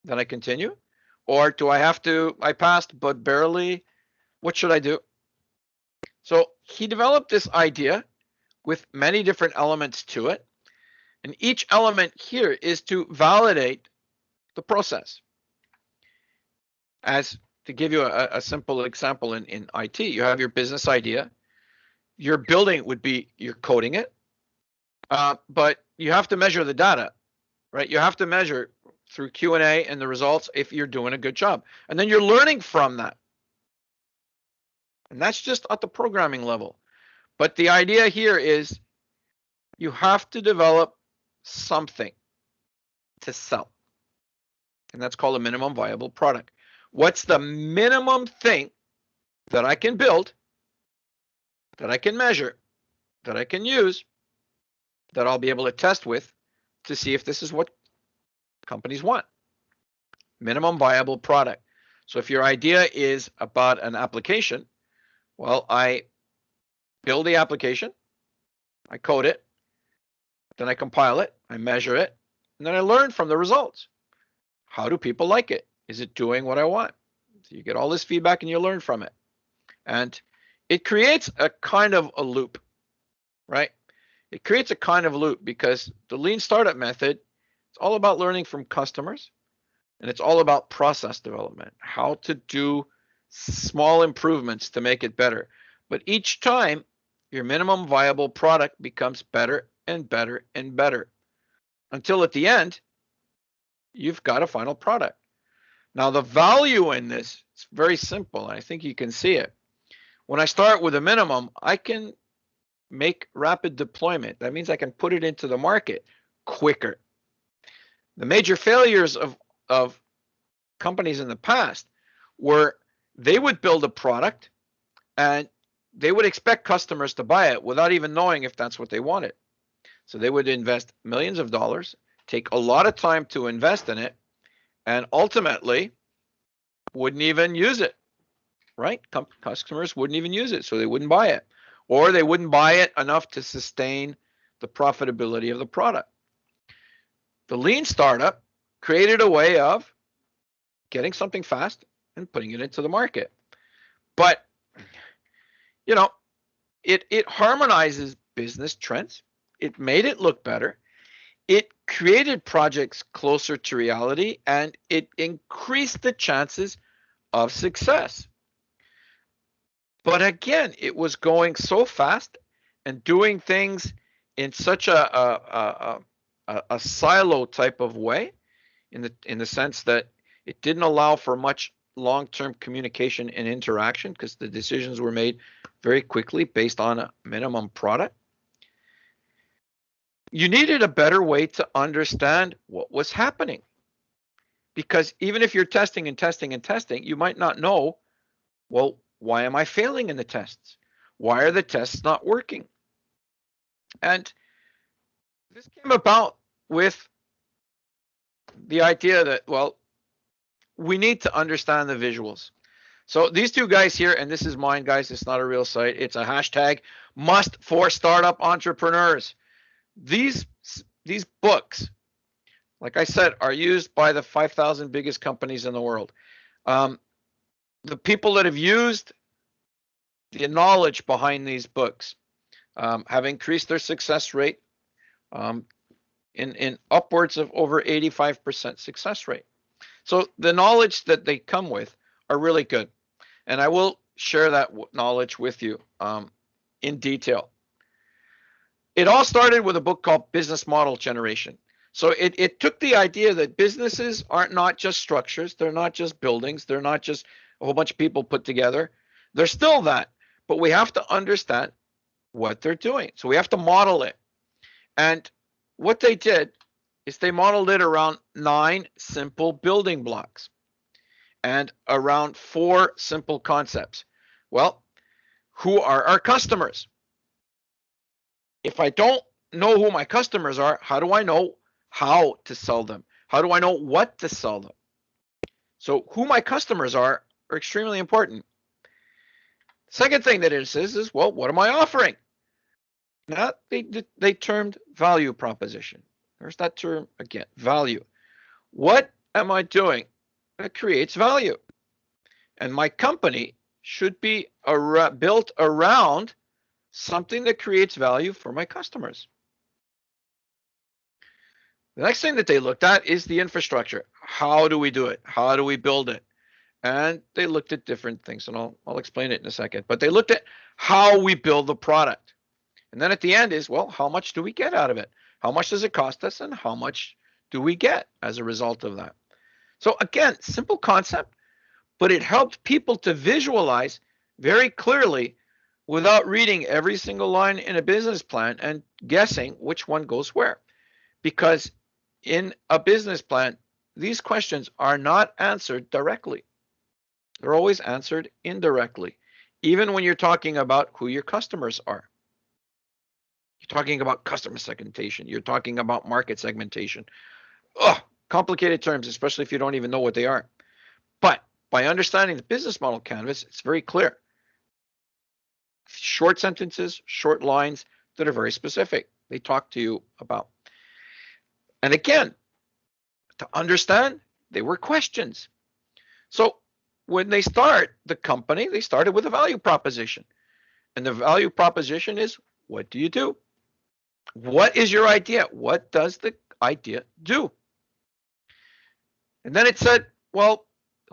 Then I continue. Or do I passed but barely, what should I do? So he developed this idea with many different elements to it. And each element here is to validate the process. As to give you a simple example in IT, you have your business idea. Your building would be, you're coding it, but you have to measure the data, right? You have to measure through Q&A and the results if you're doing a good job. And then you're learning from that. And that's just at the programming level. But the idea here is you have to develop something to sell. And that's called a minimum viable product. What's the minimum thing that I can build, that I can measure, that I can use, that I'll be able to test with to see if this is what companies want? Minimum viable product. So if your idea is about an application, well, I build the application, I code it, then I compile it, I measure it, and then I learn from the results. How do people like it? Is it doing what I want? So you get all this feedback and you learn from it. And it creates a kind of a loop, right? It creates a kind of loop because the lean startup method, it's all about learning from customers, and it's all about process development, how to do small improvements to make it better. But each time, your minimum viable product becomes better and better and better until at the end, you've got a final product. Now, the value in this is very simple, and I think you can see it. When I start with a minimum, I can make rapid deployment. That means I can put it into the market quicker. The major failures of companies in the past were they would build a product and they would expect customers to buy it without even knowing if that's what they wanted. So they would invest millions of dollars, take a lot of time to invest in it, and ultimately wouldn't even use it, right? Customers wouldn't even use it, so they wouldn't buy it. Or they wouldn't buy it enough to sustain the profitability of the product. The lean startup created a way of getting something fast and putting it into the market. But, you know, it harmonizes business trends. It made it look better. It created projects closer to reality, and it increased the chances of success. But again, it was going so fast and doing things in such a silo type of way, in the sense that it didn't allow for much long-term communication and interaction because the decisions were made very quickly based on a minimum product. You needed a better way to understand what was happening. Because even if you're testing and testing and testing, you might not know, well, why am I failing in the tests? Why are the tests not working? And this came about with the idea that, well, we need to understand the visuals. So these two guys here, and this is mine, guys, it's not a real site. It's a hashtag must for startup entrepreneurs. These books, like I said, are used by the 5,000 biggest companies in the world. The people that have used the knowledge behind these books have increased their success rate in upwards of over 85% success rate. So the knowledge that they come with are really good. And I will share that knowledge with you in detail. It all started with a book called Business Model Generation. So it took the idea that businesses aren't not just structures, they're not just buildings, they're not just a whole bunch of people put together. They're still that, but we have to understand what they're doing. So we have to model it. And what they did is they modeled it around 9 simple building blocks and around 4 simple concepts. Well, who are our customers? If I don't know who my customers are, how do I know how to sell them? How do I know what to sell them? So who my customers are extremely important. Second thing that it says is, well, what am I offering? Now, they termed value proposition. There's that term again, value. What am I doing that creates value? And my company should be built around something that creates value for my customers. The next thing that they looked at is the infrastructure. How do we do it? How do we build it? And they looked at different things, and I'll explain it in a second. But they looked at how we build the product. And then at the end is, well, how much do we get out of it? How much does it cost us, and how much do we get as a result of that? So again, simple concept, but it helped people to visualize very clearly without reading every single line in a business plan and guessing which one goes where. Because in a business plan, these questions are not answered directly. They're always answered indirectly, even when you're talking about who your customers are. You're talking about customer segmentation. You're talking about market segmentation. Ugh, complicated terms, especially if you don't even know what they are. But by understanding the business model canvas, it's very clear. Short sentences, short lines that are very specific. They talk to you about. And again, to understand, they were questions. So when they start the company, they started with a value proposition. And the value proposition is, what do you do? What is your idea? What does the idea do? And then it said, well,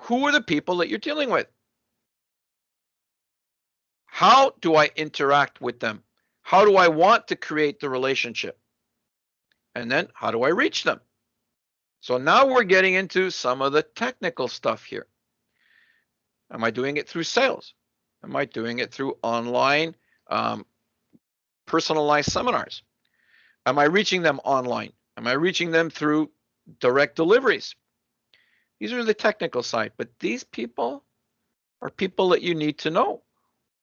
who are the people that you're dealing with? How do I interact with them? How do I want to create the relationship? And then how do I reach them? So now we're getting into some of the technical stuff here. Am I doing it through sales? Am I doing it through online personalized seminars? Am I reaching them online? Am I reaching them through direct deliveries? These are the technical side, but these people are people that you need to know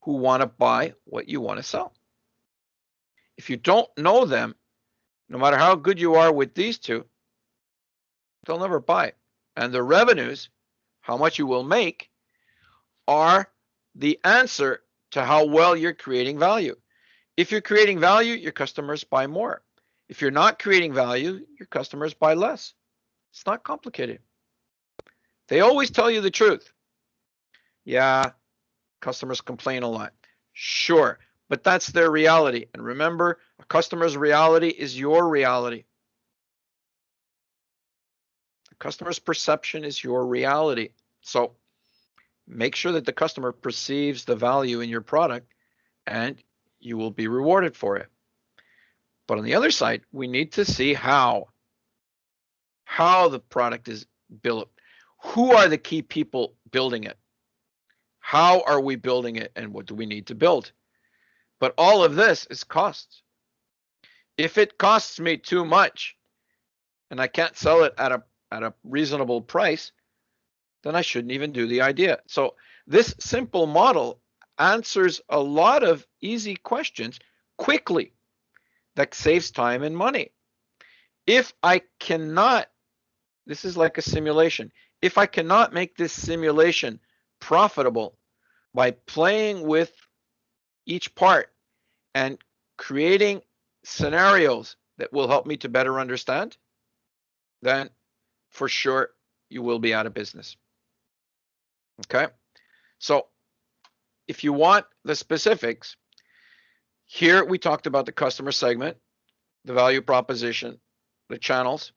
who want to buy what you want to sell. If you don't know them, no matter how good you are with these two, they'll never buy. And the revenues, how much you will make, are the answer to how well you're creating value. If you're creating value, your customers buy more. If you're not creating value, your customers buy less. It's not complicated. They always tell you the truth. Yeah, customers complain a lot. Sure, but that's their reality. And remember, a customer's reality is your reality. A customer's perception is your reality. So make sure that the customer perceives the value in your product, and you will be rewarded for it. But on the other side, we need to see how the product is built. Who are the key people building it? How are we building it, and what do we need to build? But all of this is costs. If it costs me too much and I can't sell it at a reasonable price, then I shouldn't even do the idea. So this simple model answers a lot of easy questions quickly. That saves time and money. If I cannot, this is like a simulation. If I cannot make this simulation profitable by playing with each part and creating scenarios that will help me to better understand, then for sure you will be out of business. Okay? So if you want the specifics, here we talked about the customer segment, the value proposition, the channels,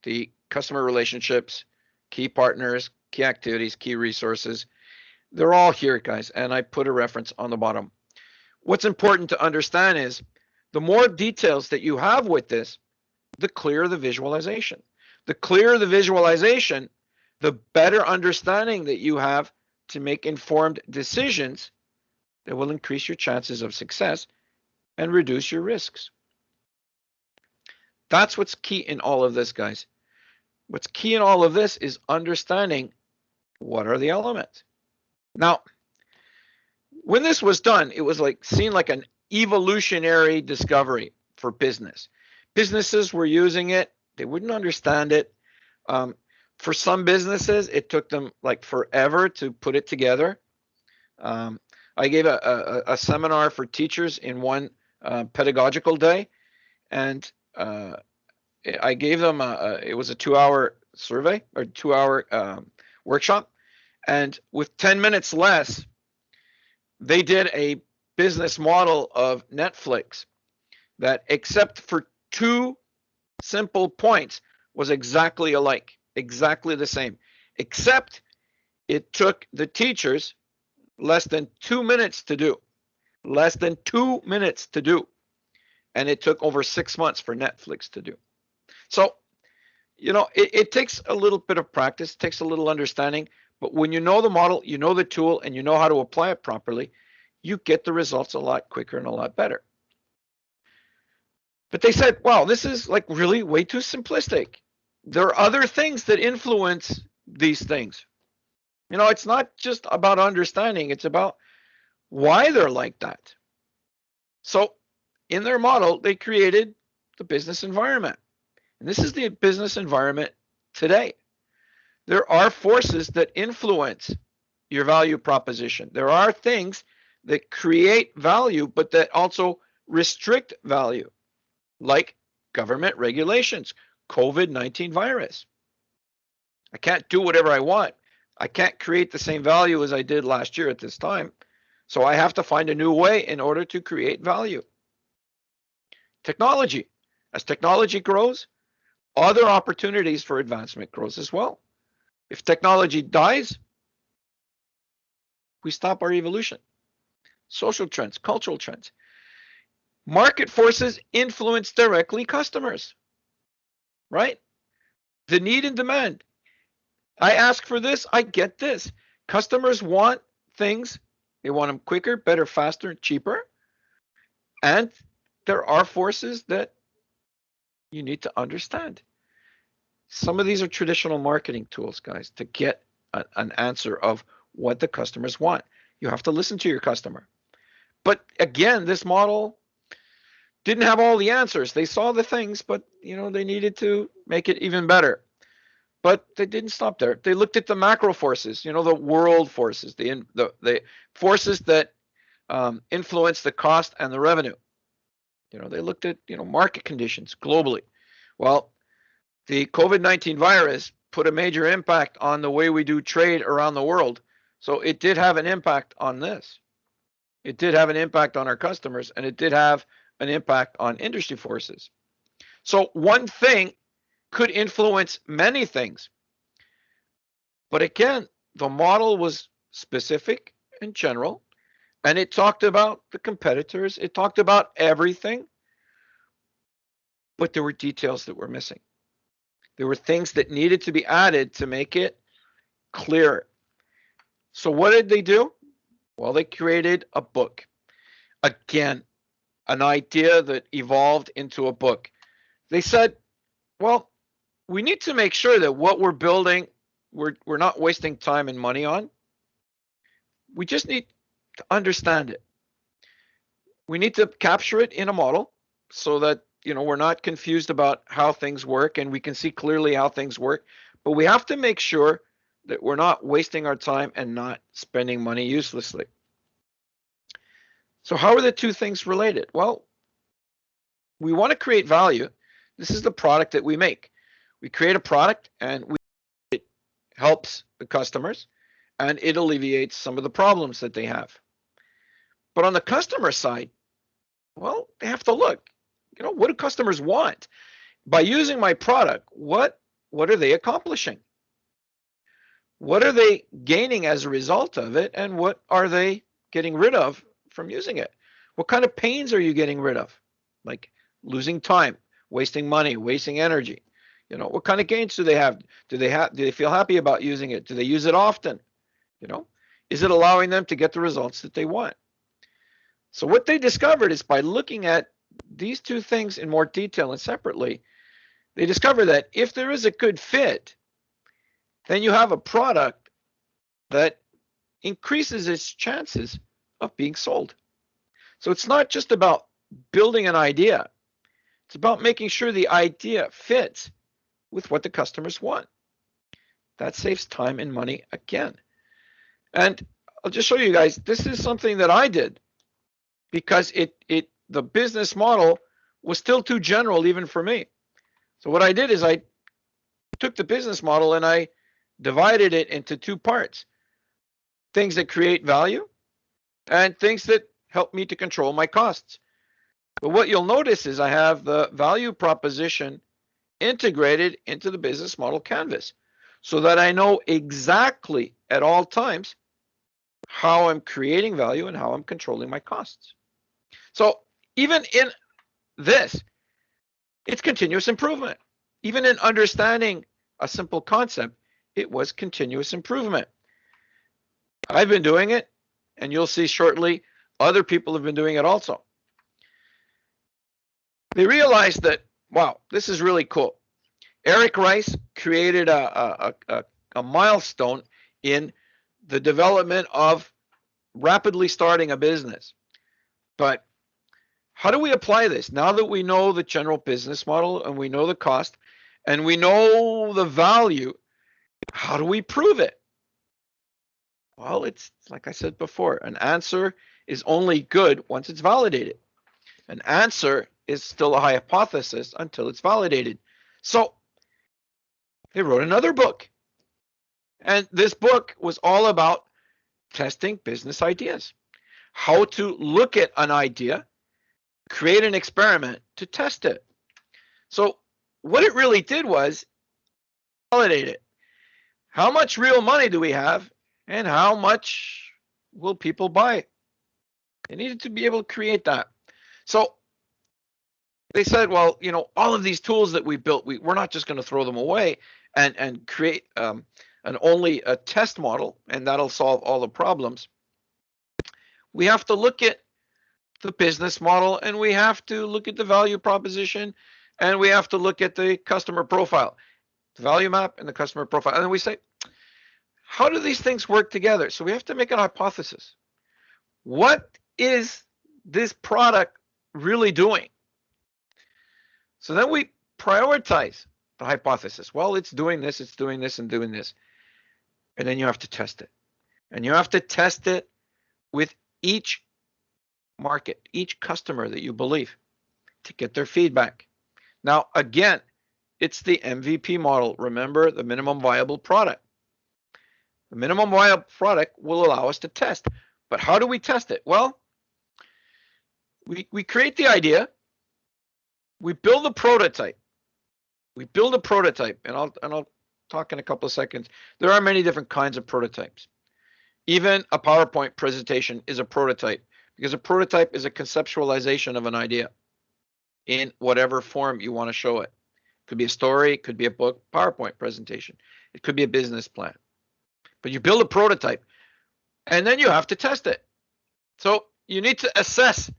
the customer relationships, key partners, key activities, key resources. They're all here, guys, and I put a reference on the bottom. What's important to understand is the more details that you have with this, the clearer the visualization. The clearer the visualization, the better understanding that you have to make informed decisions that will increase your chances of success and reduce your risks. That's what's key in all of this, guys. What's key in all of this is understanding what are the elements. Now, when this was done, it was like seen like an evolutionary discovery for business. Businesses were using it. They wouldn't understand it. For some businesses, it took them like forever to put it together. I gave a seminar for teachers in one pedagogical day, and I gave them it was a 2-hour survey or 2-hour workshop, and with 10 minutes less, they did a business model of Netflix that, except for 2 simple points, was exactly alike, exactly the same, except it took the teachers less than 2 minutes to do, less than 2 minutes to do, and it took over 6 months for Netflix to do. So, it takes a little bit of practice, takes a little understanding, but when you know the model, you know the tool, and you know how to apply it properly, you get the results a lot quicker and a lot better. But they said, wow, this is like really way too simplistic. There are other things that influence these things. It's not just about understanding, it's about why they're like that. So in their model, they created the business environment. And this is the business environment today. There are forces that influence your value proposition. There are things that create value, but that also restrict value, like government regulations, COVID-19 virus. I can't do whatever I want. I can't create the same value as I did last year at this time. So I have to find a new way in order to create value. Technology. As technology grows, other opportunities for advancement grows as well. If technology dies, we stop our evolution. Social trends, cultural trends. Market forces influence directly customers, right? The need and demand. I ask for this, I get this. Customers want things. They want them quicker, better, faster, cheaper. And there are forces that you need to understand. Some of these are traditional marketing tools, guys, to get an answer of what the customers want. You have to listen to your customer. But again, this model didn't have all the answers. They saw the things, but they needed to make it even better. But they didn't stop there. They looked at the macro forces, the world forces, the forces that influence the cost and the revenue. They looked at market conditions globally. Well, the COVID-19 virus put a major impact on the way we do trade around the world. So it did have an impact on this. It did have an impact on our customers, and it did have an impact on industry forces. So one thing could influence many things. But again, the model was specific and general, and it talked about the competitors. It talked about everything, but there were details that were missing. There were things that needed to be added to make it clearer. So what did they do? Well, they created a book. Again, an idea that evolved into a book. They said, well, we need to make sure that what we're building, we're not wasting time and money on. We just need to understand it. We need to capture it in a model so that we're not confused about how things work, and we can see clearly how things work. But we have to make sure that we're not wasting our time and not spending money uselessly. So how are the two things related? Well, we want to create value. This is the product that we make. We create a product, and it helps the customers, and it alleviates some of the problems that they have. But on the customer side, well, they have to look. What do customers want? By using my product, what are they accomplishing? What are they gaining as a result of it, and what are they getting rid of from using it? What kind of pains are you getting rid of? Like losing time, wasting money, wasting energy. What kind of gains do they have? Do they feel happy about using it? Do they use it often? Is it allowing them to get the results that they want? So what they discovered is, by looking at these two things in more detail and separately, they discover that if there is a good fit, then you have a product that increases its chances of being sold. So it's not just about building an idea. It's about making sure the idea fits with what the customers want. That saves time and money again. And I'll just show you guys. This is something that I did because the business model was still too general even for me. So what I did is I took the business model and I divided it into two parts. Things that create value and things that help me to control my costs. But what you'll notice is I have the value proposition integrated into the business model canvas so that I know exactly at all times how I'm creating value and how I'm controlling my costs. So even in this, it's continuous improvement. Even in understanding a simple concept, it was continuous improvement. I've been doing it, and you'll see shortly other people have been doing it also. They realized that, wow, this is really cool. Eric Rice created a milestone in the development of rapidly starting a business. But how do we apply this? Now that we know the general business model and we know the cost and we know the value, how do we prove it? Well, it's like I said before, an answer is only good once it's validated. An answer is still a hypothesis until it's validated. So they wrote another book. And this book was all about testing business ideas, how to look at an idea, create an experiment to test it. So what it really did was validate it. How much real money do we have and how much will people buy? They needed to be able to create that. So they said, well, you know, all of these tools that we built, we're not just going to throw them away and create only a test model, and that'll solve all the problems. We have to look at the business model, and we have to look at the value proposition, and we have to look at the customer profile, the value map and the customer profile. And then we say, how do these things work together? So we have to make an hypothesis. What is this product really doing? So then we prioritize the hypothesis. Well, it's doing this, and doing this. And then you have to test it. And you have to test it with each market, each customer that you believe to get their feedback. Now, again, it's the MVP model. Remember, the minimum viable product. The minimum viable product will allow us to test. But how do we test it? Well, we create the idea. We build a prototype. And I'll talk in a couple of seconds. There are many different kinds of prototypes. Even a PowerPoint presentation is a prototype because a prototype is a conceptualization of an idea in whatever form you want to show it. It could be a story, it could be a book, PowerPoint presentation. It could be a business plan. But you build a prototype and then you have to test it. So you need to assess,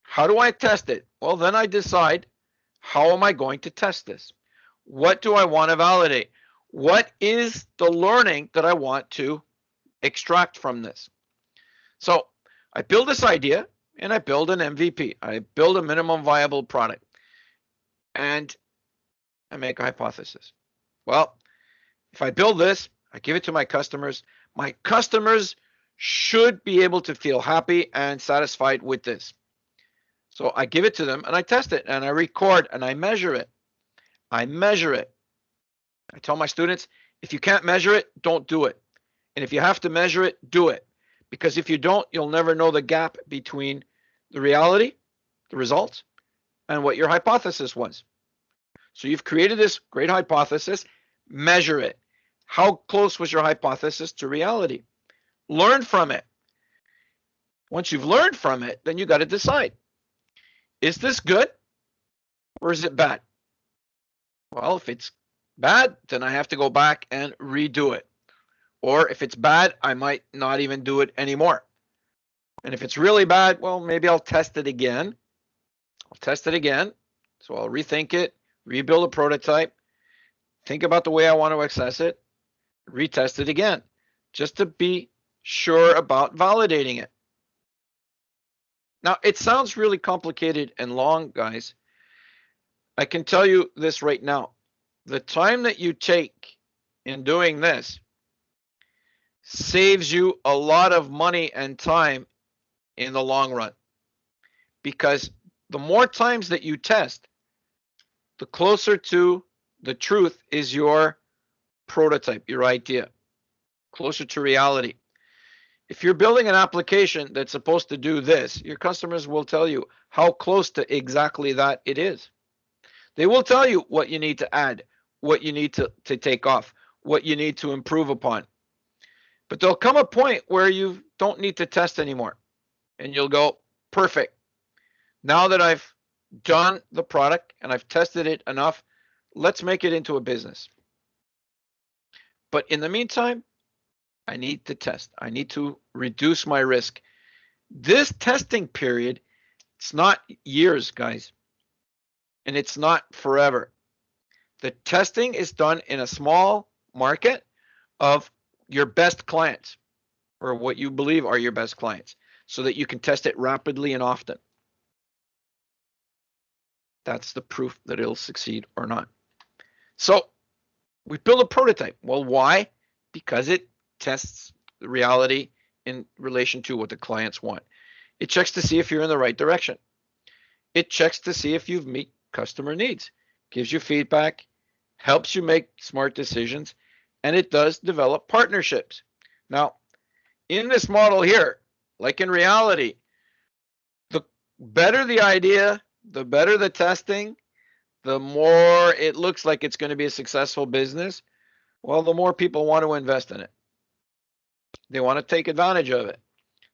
how do I test it? Well, then I decide, how am I going to test this? What do I want to validate? What is the learning that I want to extract from this? So I build this idea and I build an MVP. I build a minimum viable product and I make a hypothesis. Well, if I build this, I give it to my customers. My customers should be able to feel happy and satisfied with this. So I give it to them and I test it and I record and I measure it. I tell my students, if you can't measure it, don't do it. And if you have to measure it, do it. Because if you don't, you'll never know the gap between the reality, the results, and what your hypothesis was. So you've created this great hypothesis, measure it. How close was your hypothesis to reality? Learn from it. Once you've learned from it, then you got to decide, is this good or is it bad? Well, if it's bad, then I have to go back and redo it. Or if it's bad, I might not even do it anymore. And if it's really bad, well, maybe I'll test it again. So I'll rethink it, rebuild a prototype, think about the way I want to access it, retest it again, just to be sure about validating it. Now, it sounds really complicated and long, guys. I can tell you this right now. The time that you take in doing this saves you a lot of money and time in the long run, because the more times that you test, the closer to the truth is your prototype, your idea, closer to reality. If you're building an application that's supposed to do this, your customers will tell you how close to exactly that it is. They will tell you what you need to add, what you need to take off, what you need to improve upon. But there'll come a point where you don't need to test anymore. And you'll go, perfect. Now that I've done the product and I've tested it enough, let's make it into a business. But in the meantime, I need to test. I need to reduce my risk. This testing period, it's not years, guys, and it's not forever. The testing is done in a small market of your best clients, or what you believe are your best clients, so that you can test it rapidly and often. That's the proof that it'll succeed or not. So we build a prototype. Well, why? Because it tests the reality in relation to what the clients want. It checks to see if you're in the right direction. It checks to see if you've met customer needs, gives you feedback, helps you make smart decisions, and it does develop partnerships. Now, in this model here, like in reality, the better the idea, the better the testing, the more it looks like it's going to be a successful business, well, the more people want to invest in it. They want to take advantage of it.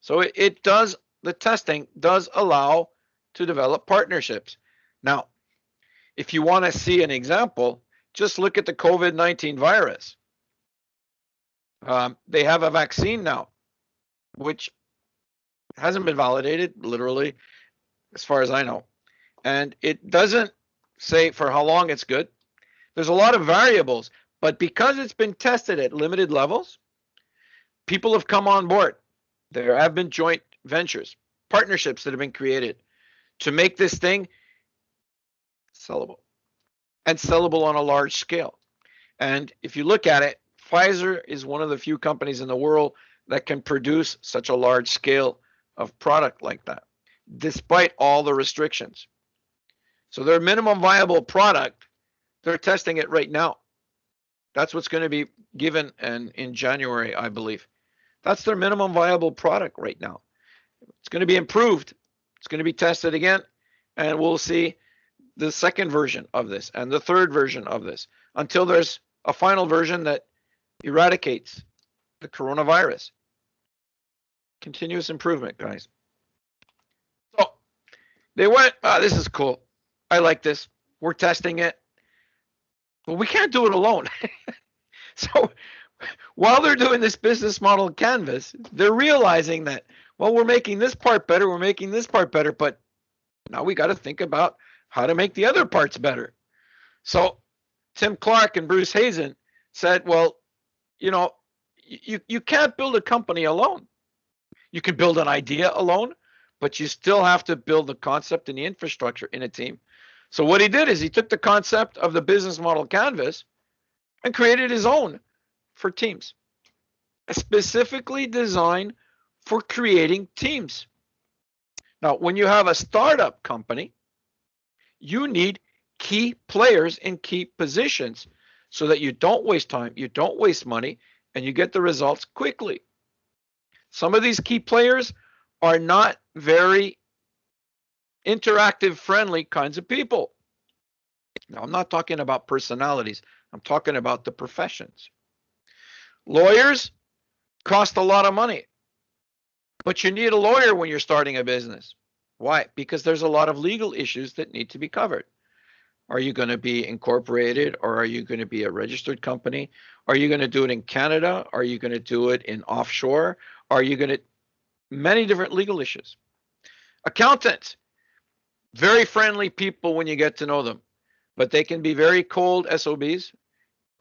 So it does, the testing does allow to develop partnerships. Now, if you want to see an example, just look at the COVID-19 virus. They have a vaccine now, which hasn't been validated, literally, as far as I know. And it doesn't say for how long it's good. There's a lot of variables, but because it's been tested at limited levels, people have come on board. There have been joint ventures, partnerships that have been created to make this thing sellable, and sellable on a large scale. And if you look at it, Pfizer is one of the few companies in the world that can produce such a large scale of product like that, despite all the restrictions. So their minimum viable product, they're testing it right now. That's what's going to be given in January, I believe. That's their minimum viable product right now. It's going to be improved. It's going to be tested again, and we'll see the second version of this and the third version of this until there's a final version that eradicates the coronavirus. Continuous improvement, guys. So they went, this is cool. I like this. We're testing it. But we can't do it alone. So while they're doing this business model canvas, they're realizing that, well, we're making this part better, we're making this part better, but now we got to think about how to make the other parts better. So Tim Clark and Bruce Hazen said, well, you can't build a company alone. You can build an idea alone, but you still have to build the concept and the infrastructure in a team. So what he did is he took the concept of the business model canvas and created his own for teams, specifically designed for creating teams. Now, when you have a startup company, you need key players in key positions so that you don't waste time, you don't waste money, and you get the results quickly. Some of these key players are not very interactive, friendly kinds of people. Now, I'm not talking about personalities. I'm talking about the professions. Lawyers cost a lot of money, but you need a lawyer when you're starting a business. Why? Because there's a lot of legal issues that need to be covered. Are you going to be incorporated, or are you going to be a registered company? Are you going to do it in Canada? Are you going to do it in offshore? Are you going to, many different legal issues. Accountants, very friendly people when you get to know them, but they can be very cold SOBs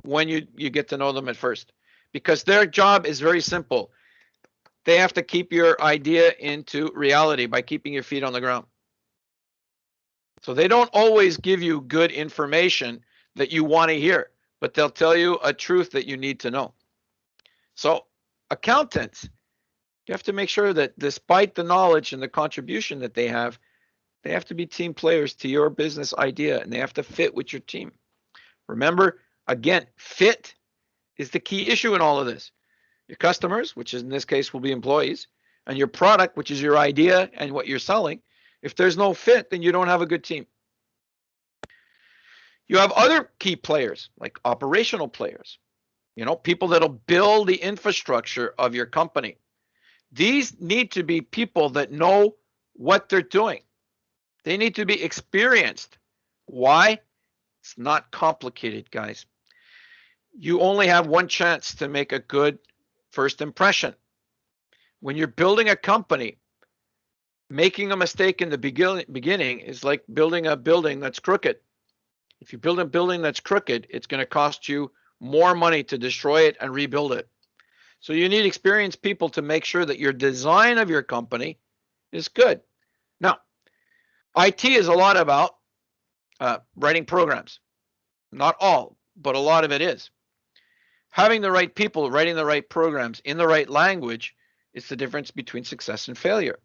when you get to know them at first, because their job is very simple. They have to keep your idea into reality by keeping your feet on the ground. So they don't always give you good information that you want to hear, but they'll tell you a truth that you need to know. So Accountants, you have to make sure that despite the knowledge and the contribution that they have to be team players to your business idea, and they have to fit with your team. Remember, again, fit is the key issue in all of this. Your customers, which in this case will be employees, and your product, which is your idea and what you're selling. If there's no fit, then you don't have a good team. You have other key players, like operational players, people that'll build the infrastructure of your company. These need to be people that know what they're doing. They need to be experienced. Why? It's not complicated, guys. You only have one chance to make a good first impression. When you're building a company, making a mistake in the beginning is like building a building that's crooked. If you build a building that's crooked, it's going to cost you more money to destroy it and rebuild it. So you need experienced people to make sure that your design of your company is good. Now, IT is a lot about writing programs. Not all, but a lot of it is. Having the right people writing the right programs in the right language is the difference between success and failure.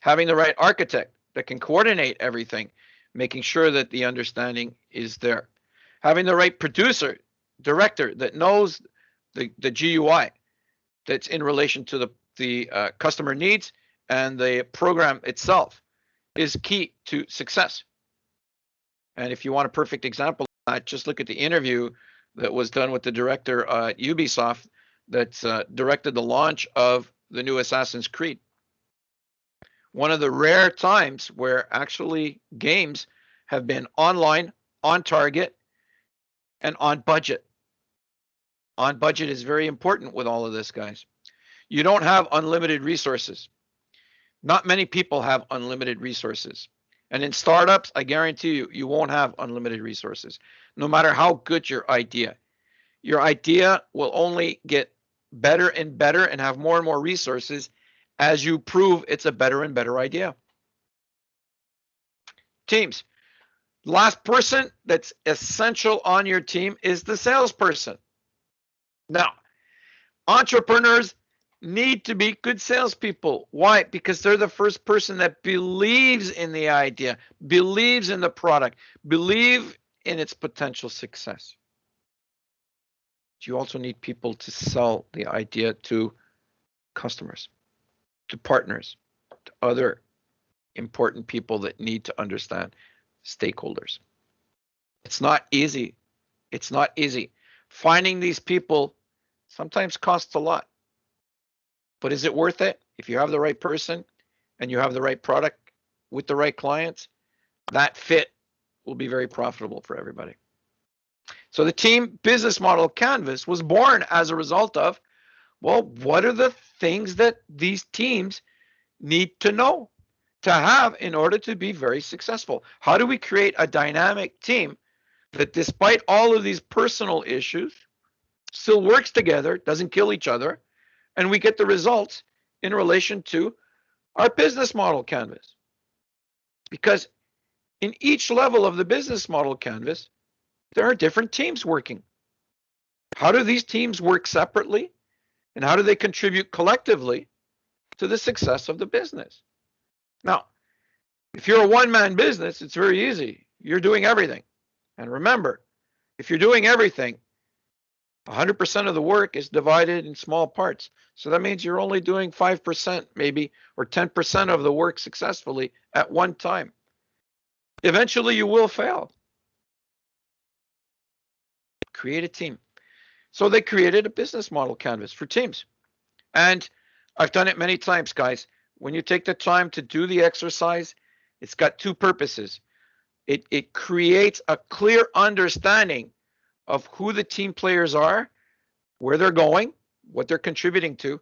Having the right architect that can coordinate everything, making sure that the understanding is there. Having the right producer, director that knows the GUI that's in relation to the customer needs and the program itself is key to success. And if you want a perfect example, just look at the interview that was done with the director at Ubisoft that's directed the launch of the new Assassin's Creed. One of the rare times where actually games have been online, on target, and on budget. On budget is very important with all of this, guys. You don't have unlimited resources. Not many people have unlimited resources. And in startups, I guarantee you, you won't have unlimited resources, no matter how good your idea. Your idea will only get better and better and have more and more resources as you prove it's a better and better idea. Teams. Last person that's essential on your team is the salesperson. Now, entrepreneurs need to be good salespeople. Why? Because they're the first person that believes in the idea, believes in the product, believe in its potential success. You also need people to sell the idea to customers, to partners, to other important people that need to understand, stakeholders. It's not easy. It's not easy. Finding these people sometimes costs a lot. But is it worth it? If you have the right person and you have the right product with the right clients, that fit will be very profitable for everybody. So the team business model canvas was born as a result of, well, what are the things that these teams need to know, to have in order to be very successful? How do we create a dynamic team that despite all of these personal issues still works together, doesn't kill each other, and we get the results in relation to our business model canvas? Because in each level of the business model canvas, there are different teams working. How do these teams work separately? And how do they contribute collectively to the success of the business? Now, if you're a one-man business, it's very easy. You're doing everything. And remember, if you're doing everything, 100% of the work is divided in small parts. So that means you're only doing 5% maybe, or 10% of the work successfully at one time. Eventually you will fail. Create a team. So they created a business model canvas for teams. And I've done it many times, guys. When you take the time to do the exercise, it's got two purposes. It creates a clear understanding of who the team players are, where they're going, what they're contributing to.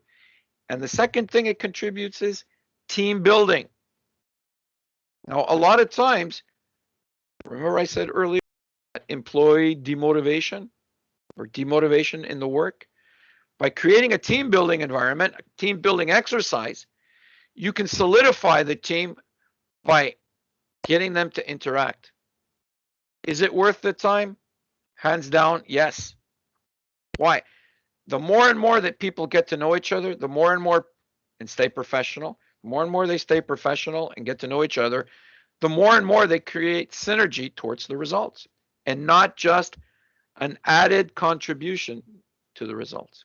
And the second thing it contributes is team building. Now, a lot of times, remember I said earlier, employee demotivation or demotivation in the work? By creating a team building environment, a team building exercise, you can solidify the team by getting them to interact. Is it worth the time? Hands down, yes. Why? the more and more that people get to know each other, the more and more and stay professional, more and more they stay professional and get to know each other, the more and more they create synergy towards the results and not just an added contribution to the results.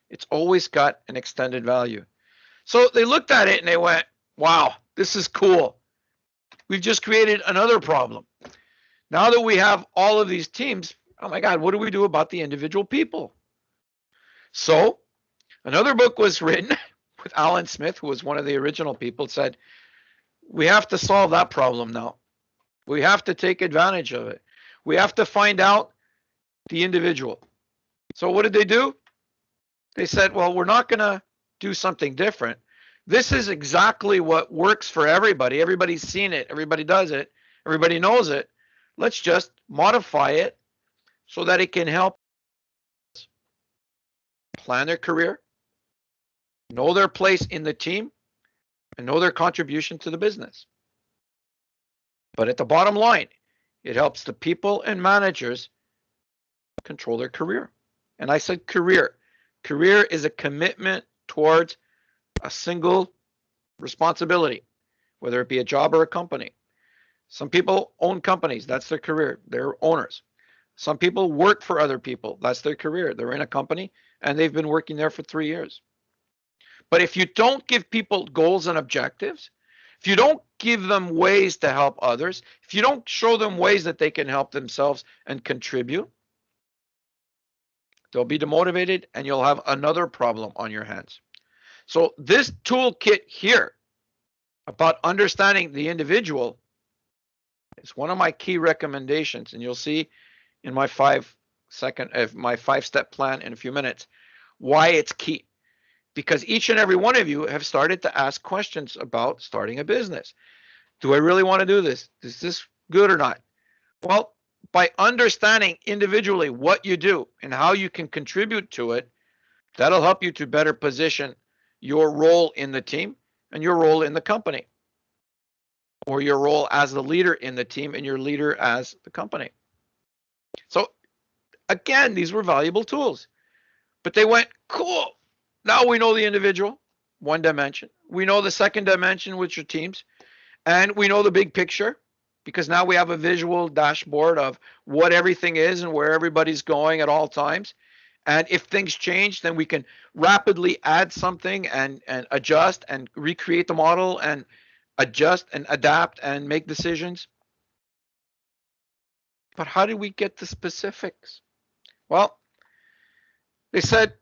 It's always got an extended value. So they looked at it and they went, wow, this is cool. We've just created another problem. Now that we have all of these teams, oh my God, what do we do about the individual people? So another book was written with Alan Smith, who was one of the original people, said, we have to solve that problem now. We have to take advantage of it. We have to find out the individual. So what did they do? They said, well, we're not going to do something different. This is exactly what works for everybody. Everybody's seen it. Everybody does it. Everybody knows it. Let's just modify it so that it can help plan their career, know their place in the team, and know their contribution to the business. But at the bottom line, it helps the people and managers control their career. And I said career. Career is a commitment towards a single responsibility, whether it be a job or a company. Some people own companies. That's their career. They're owners. Some people work for other people. That's their career. They're in a company and they've been working there for 3 years. But if you don't give people goals and objectives, if you don't give them ways to help others, if you don't show them ways that they can help themselves and contribute, they'll be demotivated and you'll have another problem on your hands. So this toolkit here about understanding the individual is one of my key recommendations, and you'll see in my 5-step plan in a few minutes why it's key. Because each and every one of you have started to ask questions about starting a business. Do I really want to do this? Is this good or not? Well, by understanding individually what you do and how you can contribute to it, that'll help you to better position your role in the team and your role in the company, or your role as the leader in the team and your leader as the company. So again, these were valuable tools, but they went, cool. Now we know the individual, one dimension. We know the second dimension, which are teams, and we know the big picture, because now we have a visual dashboard of what everything is and where everybody's going at all times. And if things change, then we can rapidly add something and adjust and recreate the model and adjust and adapt and make decisions. But how do we get the specifics? Well, they said,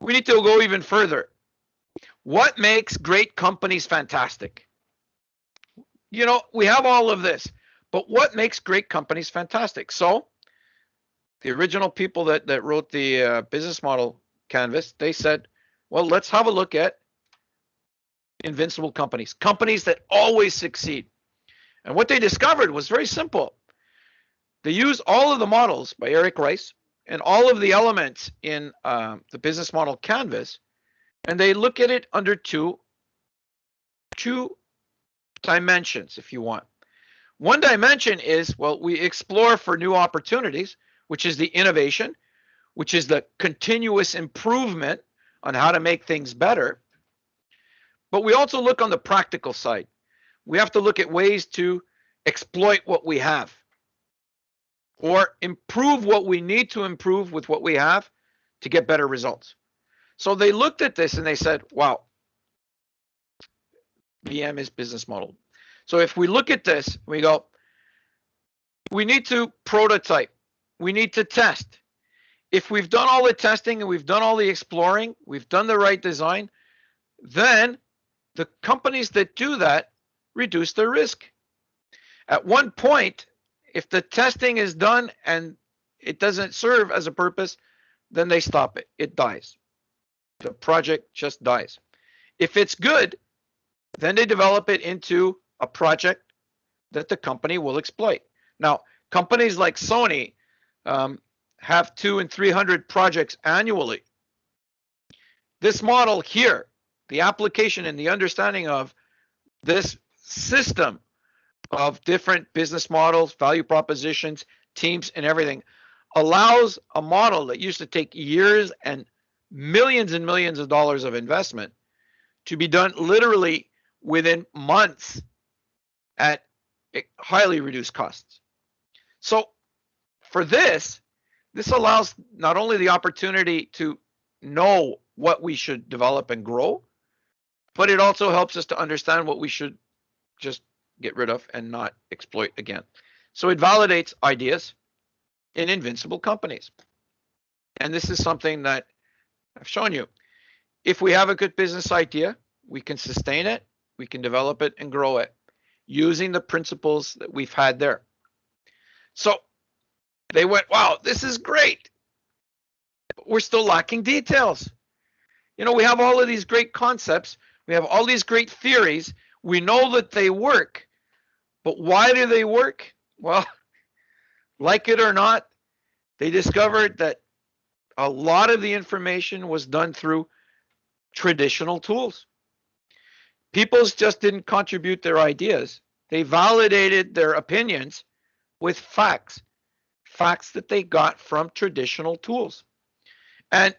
we need to go even further. What makes great companies fantastic? You know, we have all of this, but what makes great companies fantastic? So the original people that wrote the business model canvas, they said, well, let's have a look at invincible companies, companies that always succeed. And what they discovered was very simple. They used all of the models by Eric Rice and all of the elements in the business model canvas, and they look at it under two dimensions, if you want. One dimension is, well, we explore for new opportunities, which is the innovation, which is the continuous improvement on how to make things better. But we also look on the practical side. We have to look at ways to exploit what we have, or improve what we need to improve with what we have to get better results. So they looked at this and they said, wow, BM is business model. So if we look at this, we go, we need to prototype. We need to test. If we've done all the testing and we've done all the exploring, we've done the right design, then the companies that do that reduce their risk. At one point, if the testing is done and it doesn't serve as a purpose, then they stop it. It dies. The project just dies. If it's good, then they develop it into a project that the company will exploit. Now, companies like Sony have 200 and 300 projects annually. This model here, the application and the understanding of this system of different business models, value propositions, teams, and everything allows a model that used to take years and millions of dollars of investment to be done literally within months at highly reduced costs. So for this allows not only the opportunity to know what we should develop and grow, but it also helps us to understand what we should just get rid of and not exploit again. So it validates ideas in invincible companies. And this is something that I've shown you. If we have a good business idea, we can sustain it, we can develop it and grow it using the principles that we've had there. So they went, wow, this is great, but we're still lacking details. You know, we have all of these great concepts, we have all these great theories, we know that they work, but why do they work? Well, like it or not, they discovered that a lot of the information was done through traditional tools. People just didn't contribute their ideas. They validated their opinions with facts that they got from traditional tools. And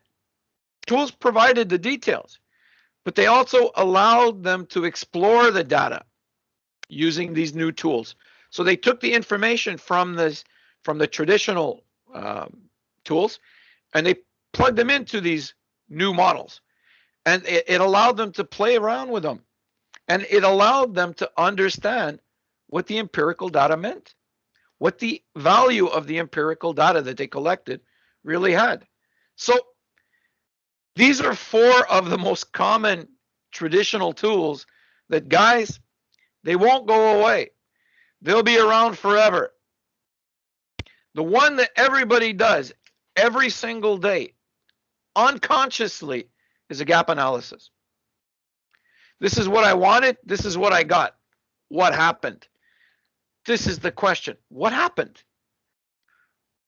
tools provided the details, but they also allowed them to explore the data using these new tools. So they took the information from the traditional tools, and they plugged them into these new models. And it allowed them to play around with them. And it allowed them to understand what the empirical data meant, what the value of the empirical data that they collected really had. So these are 4 of the most common traditional tools that, guys, they won't go away. They'll be around forever. The one that everybody does every single day, unconsciously, is a gap analysis. This is what I wanted. This is what I got. What happened? This is the question. What happened?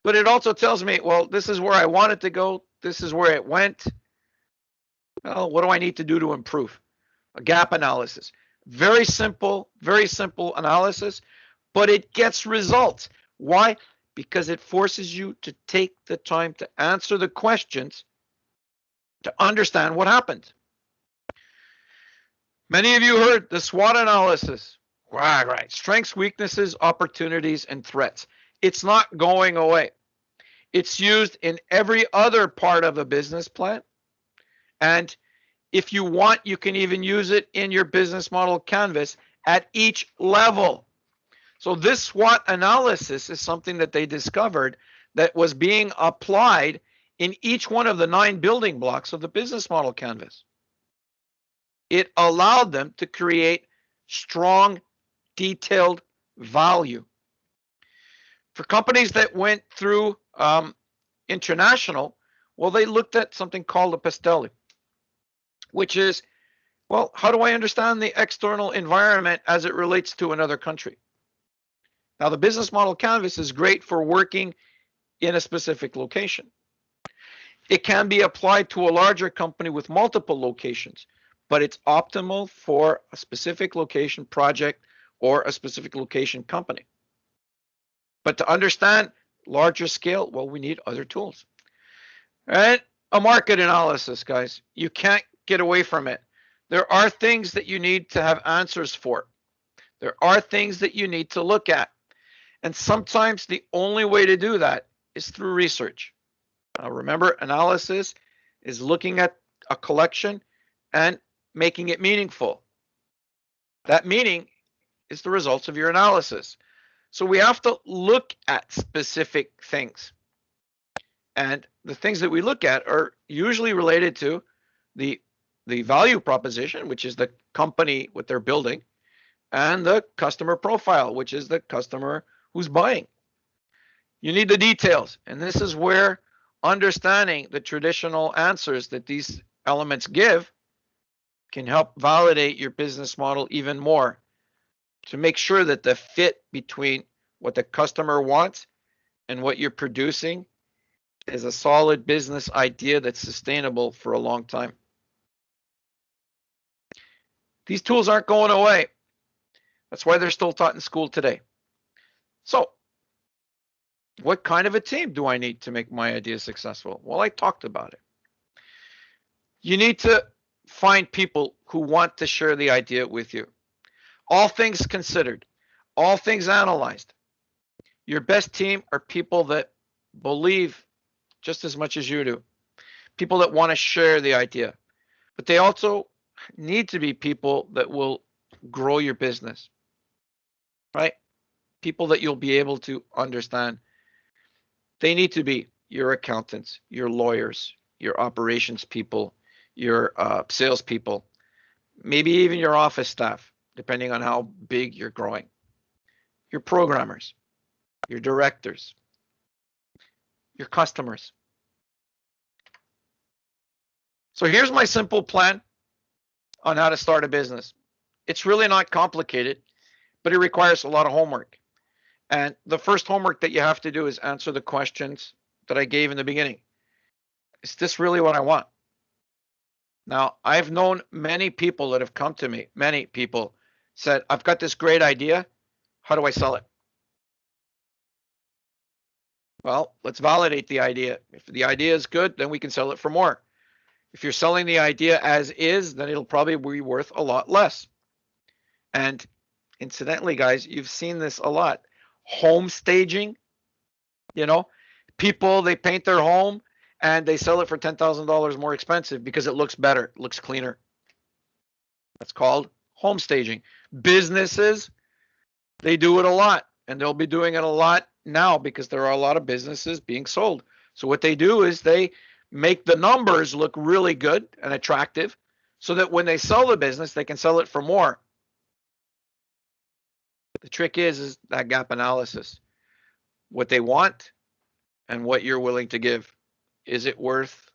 But it also tells me, well, this is where I wanted to go. This is where it went. Well, what do I need to do to improve? A gap analysis. Very simple analysis, but it gets results. Why? Because it forces you to take the time to answer the questions to understand what happened. Many of you heard the SWOT analysis. Right. Strengths, weaknesses, opportunities, and threats. It's not going away. It's used in every other part of a business plan. And if you want, you can even use it in your business model canvas at each level. So this SWOT analysis is something that they discovered that was being applied in each one of the 9 building blocks of the business model canvas. It allowed them to create strong, detailed value. For companies that went through international, well, they looked at something called a Pastelli, which is, well, how do I understand the external environment as it relates to another country? Now, the business model canvas is great for working in a specific location. It can be applied to a larger company with multiple locations, but it's optimal for a specific location project or a specific location company. But to understand larger scale, well, we need other tools. And a market analysis, guys. You can't get away from it. There are things that you need to have answers for. There are things that you need to look at. And sometimes the only way to do that is through research. Now remember, analysis is looking at a collection and making it meaningful. That meaning is the results of your analysis. So we have to look at specific things. And the things that we look at are usually related to the value proposition, which is the company, what they're building, and the customer profile, which is the customer who's buying. You need the details. And this is where understanding the traditional answers that these elements give can help validate your business model even more to make sure that the fit between what the customer wants and what you're producing is a solid business idea that's sustainable for a long time. These tools aren't going away. That's why they're still taught in school today. So What kind of a team do I need to make my idea successful? Well, I talked about it. You need to find people who want to share the idea with you. All things considered, all things analyzed. Your best team are people that believe just as much as you do, people that want to share the idea, but they also need to be people that will grow your business, right? People that you'll be able to understand. They need to be your accountants, your lawyers, your operations people, your sales people, maybe even your office staff, depending on how big you're growing, your programmers, your directors, your customers. So here's my simple plan on how to start a business. It's really not complicated, but it requires a lot of homework. And the first homework that you have to do is answer the questions that I gave in the beginning. Is this really what I want? Now, I've known many people that have come to me, many people said, I've got this great idea. How do I sell it? Well, let's validate the idea. If the idea is good, then we can sell it for more. If you're selling the idea as is, then it'll probably be worth a lot less. And incidentally, guys, you've seen this a lot. Home staging, people, they paint their home and they sell it for $10,000 more expensive because it looks better, it looks cleaner. That's called home staging. Businesses, they do it a lot, and they'll be doing it a lot now because there are a lot of businesses being sold. So what they do is they make the numbers look really good and attractive so that when they sell the business, they can sell it for more. The trick is that gap analysis. What they want and what you're willing to give. Is it worth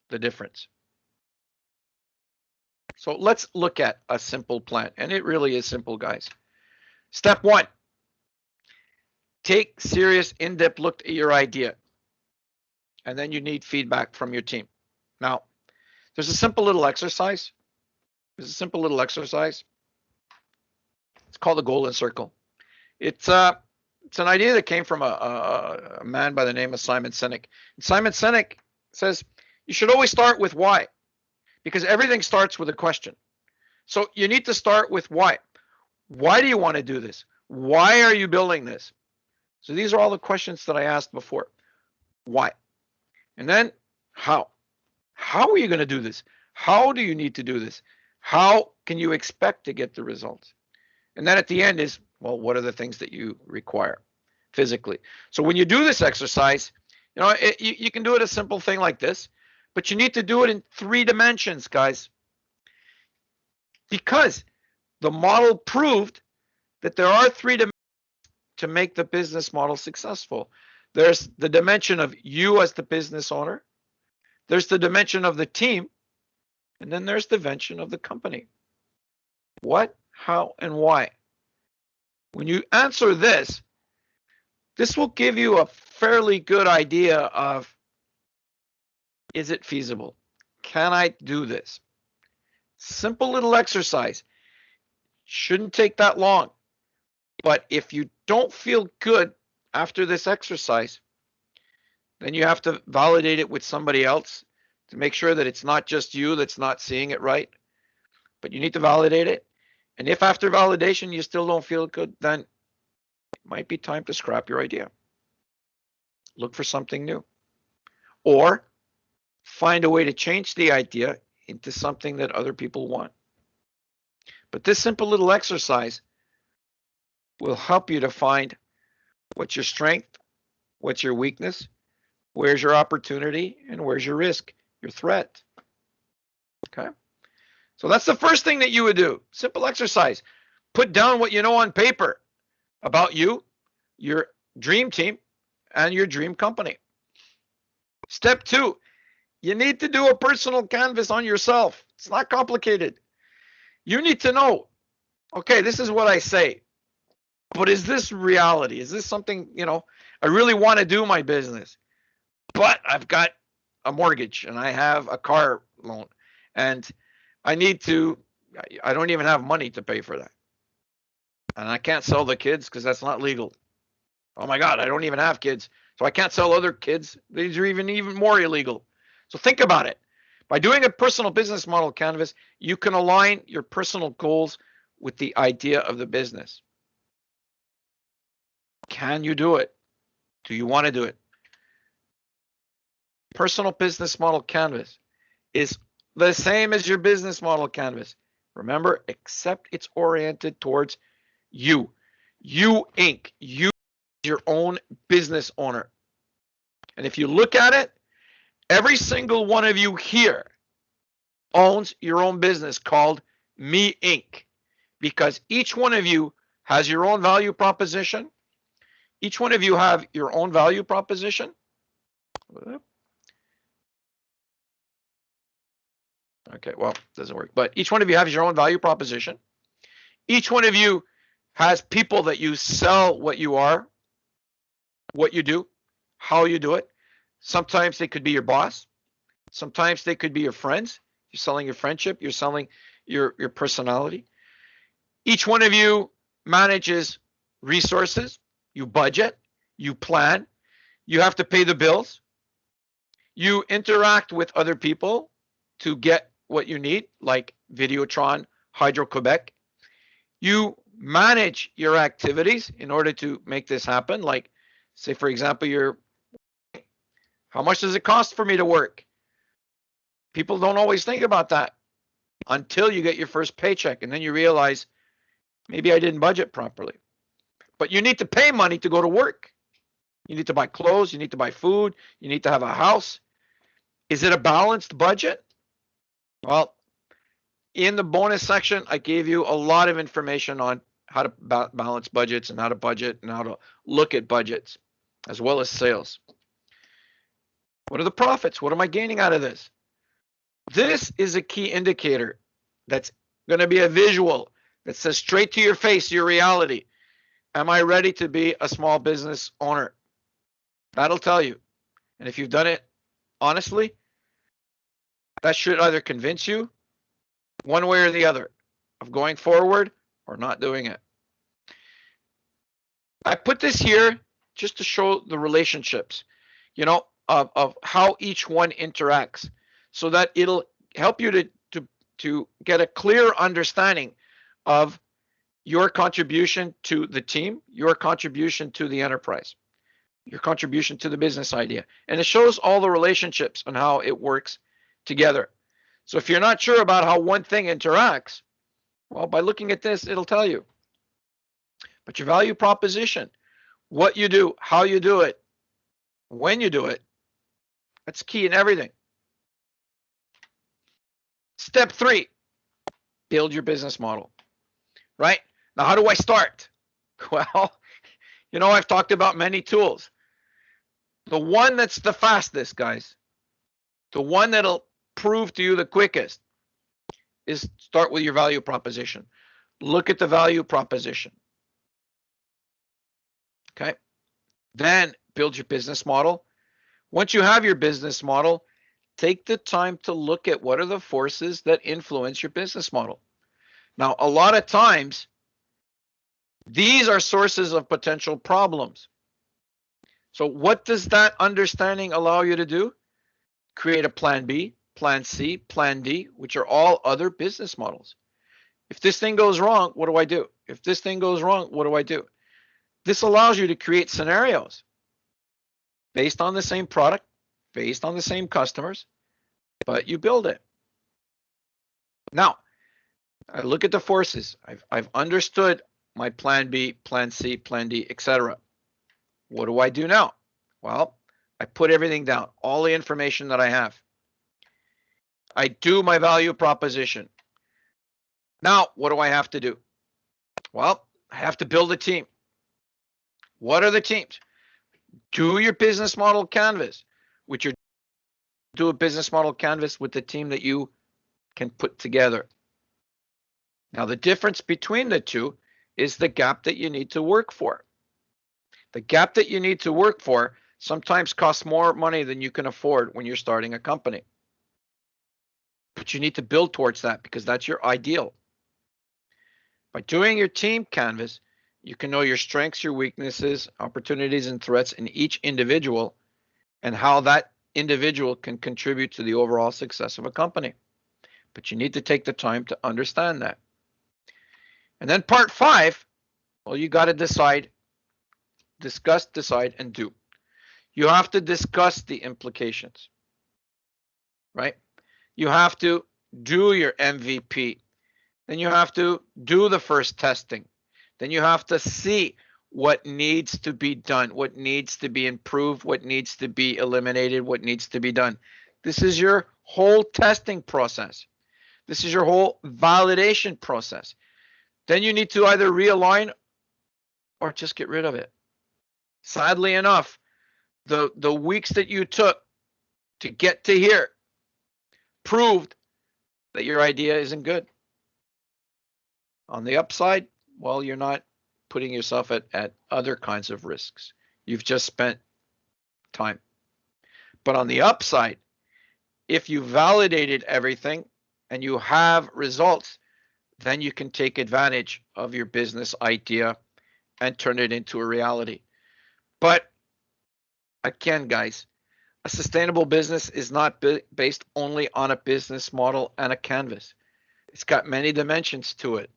the difference? So let's look at a simple plan. And it really is simple, guys. Step one, take serious, in-depth look at your idea. And then you need feedback from your team. Now, there's a simple little exercise. It's called the golden circle. It's an idea that came from a man by the name of Simon Sinek. And Simon Sinek says you should always start with why, because everything starts with a question. So you need to start with why. Why do you want to do this? Why are you building this? So these are all the questions that I asked before. Why? And then how? How are you going to do this? How do you need to do this? How can you expect to get the results? And then at the end is, well, what are the things that you require physically? So when you do this exercise, you can do it a simple thing like this, but you need to do it in 3 dimensions, guys. Because the model proved that there are 3 dimensions to make the business model successful. There's the dimension of you as the business owner. There's the dimension of the team. And then there's the dimension of the company. What, how, and why? When you answer this will give you a fairly good idea of, is it feasible? Can I do this? Simple little exercise. Shouldn't take that long. But if you don't feel good after this exercise, then you have to validate it with somebody else to make sure that it's not just you that's not seeing it right. But you need to validate it. And if after validation you still don't feel good, then it might be time to scrap your idea. Look for something new. Or find a way to change the idea into something that other people want. But this simple little exercise will help you to find what's your strength, what's your weakness, where's your opportunity, and where's your risk, your threat. Okay? So that's the first thing that you would do. Simple exercise. Put down what you know on paper about you, your dream team, and your dream company. Step 2, you need to do a personal canvas on yourself. It's not complicated. You need to know, okay, this is what I say, but is this reality? Is this something, I really want to do my business, but I've got a mortgage and I have a car loan and I don't even have money to pay for that. And I can't sell the kids because that's not legal. Oh my God, I don't even have kids. So I can't sell other kids. These are even more illegal. So think about it. By doing a personal business model canvas, you can align your personal goals with the idea of the business. Can you do it? Do you want to do it? Personal business model canvas is the same as your business model canvas. Remember, except it's oriented towards you. You, Inc. You, your own business owner. And if you look at it, every single one of you here owns your own business called Me, Inc. Because each one of you has your own value proposition. Each one of you have your own value proposition. Okay, well, it doesn't work. But each one of you has your own value proposition. Each one of you has people that you sell what you are, what you do, how you do it. Sometimes they could be your boss. Sometimes they could be your friends. You're selling your friendship. You're selling your personality. Each one of you manages resources. You budget. You plan. You have to pay the bills. You interact with other people to get what you need, like Videotron, Hydro-Quebec. You manage your activities in order to make this happen. Like, say, for example, how much does it cost for me to work? People don't always think about that until you get your first paycheck, and then you realize maybe I didn't budget properly. But you need to pay money to go to work. You need to buy clothes. You need to buy food. You need to have a house. Is it a balanced budget? Well, in the bonus section, I gave you a lot of information on how to balance budgets and how to budget and how to look at budgets, as well as sales. What are the profits? What am I gaining out of this? This is a key indicator that's going to be a visual that says straight to your face, your reality. Am I ready to be a small business owner? That'll tell you. And if you've done it honestly, that should either convince you one way or the other of going forward or not doing it. I put this here just to show the relationships, of how each one interacts, so that it'll help you to get a clear understanding of your contribution to the team, your contribution to the enterprise, your contribution to the business idea. And it shows all the relationships and how it works together. So if you're not sure about how one thing interacts, well, by looking at this, it'll tell you. But your value proposition, what you do, how you do it, when you do it, that's key in everything. Step 3, build your business model, right? Now, how do I start? Well, I've talked about many tools. The one that's the fastest, guys, the one that'll prove to you the quickest, is start with your value proposition. Look at the value proposition. Okay. Then build your business model. Once you have your business model, take the time to look at what are the forces that influence your business model. Now, a lot of times, these are sources of potential problems. So what does that understanding allow you to do? Create a plan B, plan C, plan D, which are all other business models. If this thing goes wrong, what do I do? If this thing goes wrong, what do I do? This allows you to create scenarios based on the same product, based on the same customers, but you build it. Now, I look at the forces. I've understood my plan B, plan C, plan D, etc. What do I do now? Well, I put everything down, all the information that I have. I do my value proposition. Now, what do I have to do? Well, I have to build a team. What are the teams? Do your business model canvas, do a business model canvas with the team that you can put together. Now, the difference between the two is the gap that you need to work for. The gap that you need to work for sometimes costs more money than you can afford when you're starting a company. But you need to build towards that because that's your ideal. By doing your team canvas, You can know your strengths, your weaknesses, opportunities, and threats in each individual and how that individual can contribute to the overall success of a company. But you need to take the time to understand that. And then part 5, well, you got to discuss, decide, and do. You have to discuss the implications, right? You have to do your MVP. Then you have to do the first testing. Then you have to see what needs to be done, what needs to be improved, what needs to be eliminated, what needs to be done. This is your whole testing process. This is your whole validation process. Then you need to either realign or just get rid of it. Sadly enough, the weeks that you took to get to here proved that your idea isn't good. On the upside, well, you're not putting yourself at other kinds of risks. You've just spent time. But on the upside, if you validated everything and you have results, then you can take advantage of your business idea and turn it into a reality. But again, guys, a sustainable business is not based only on a business model and a canvas. It's got many dimensions to it.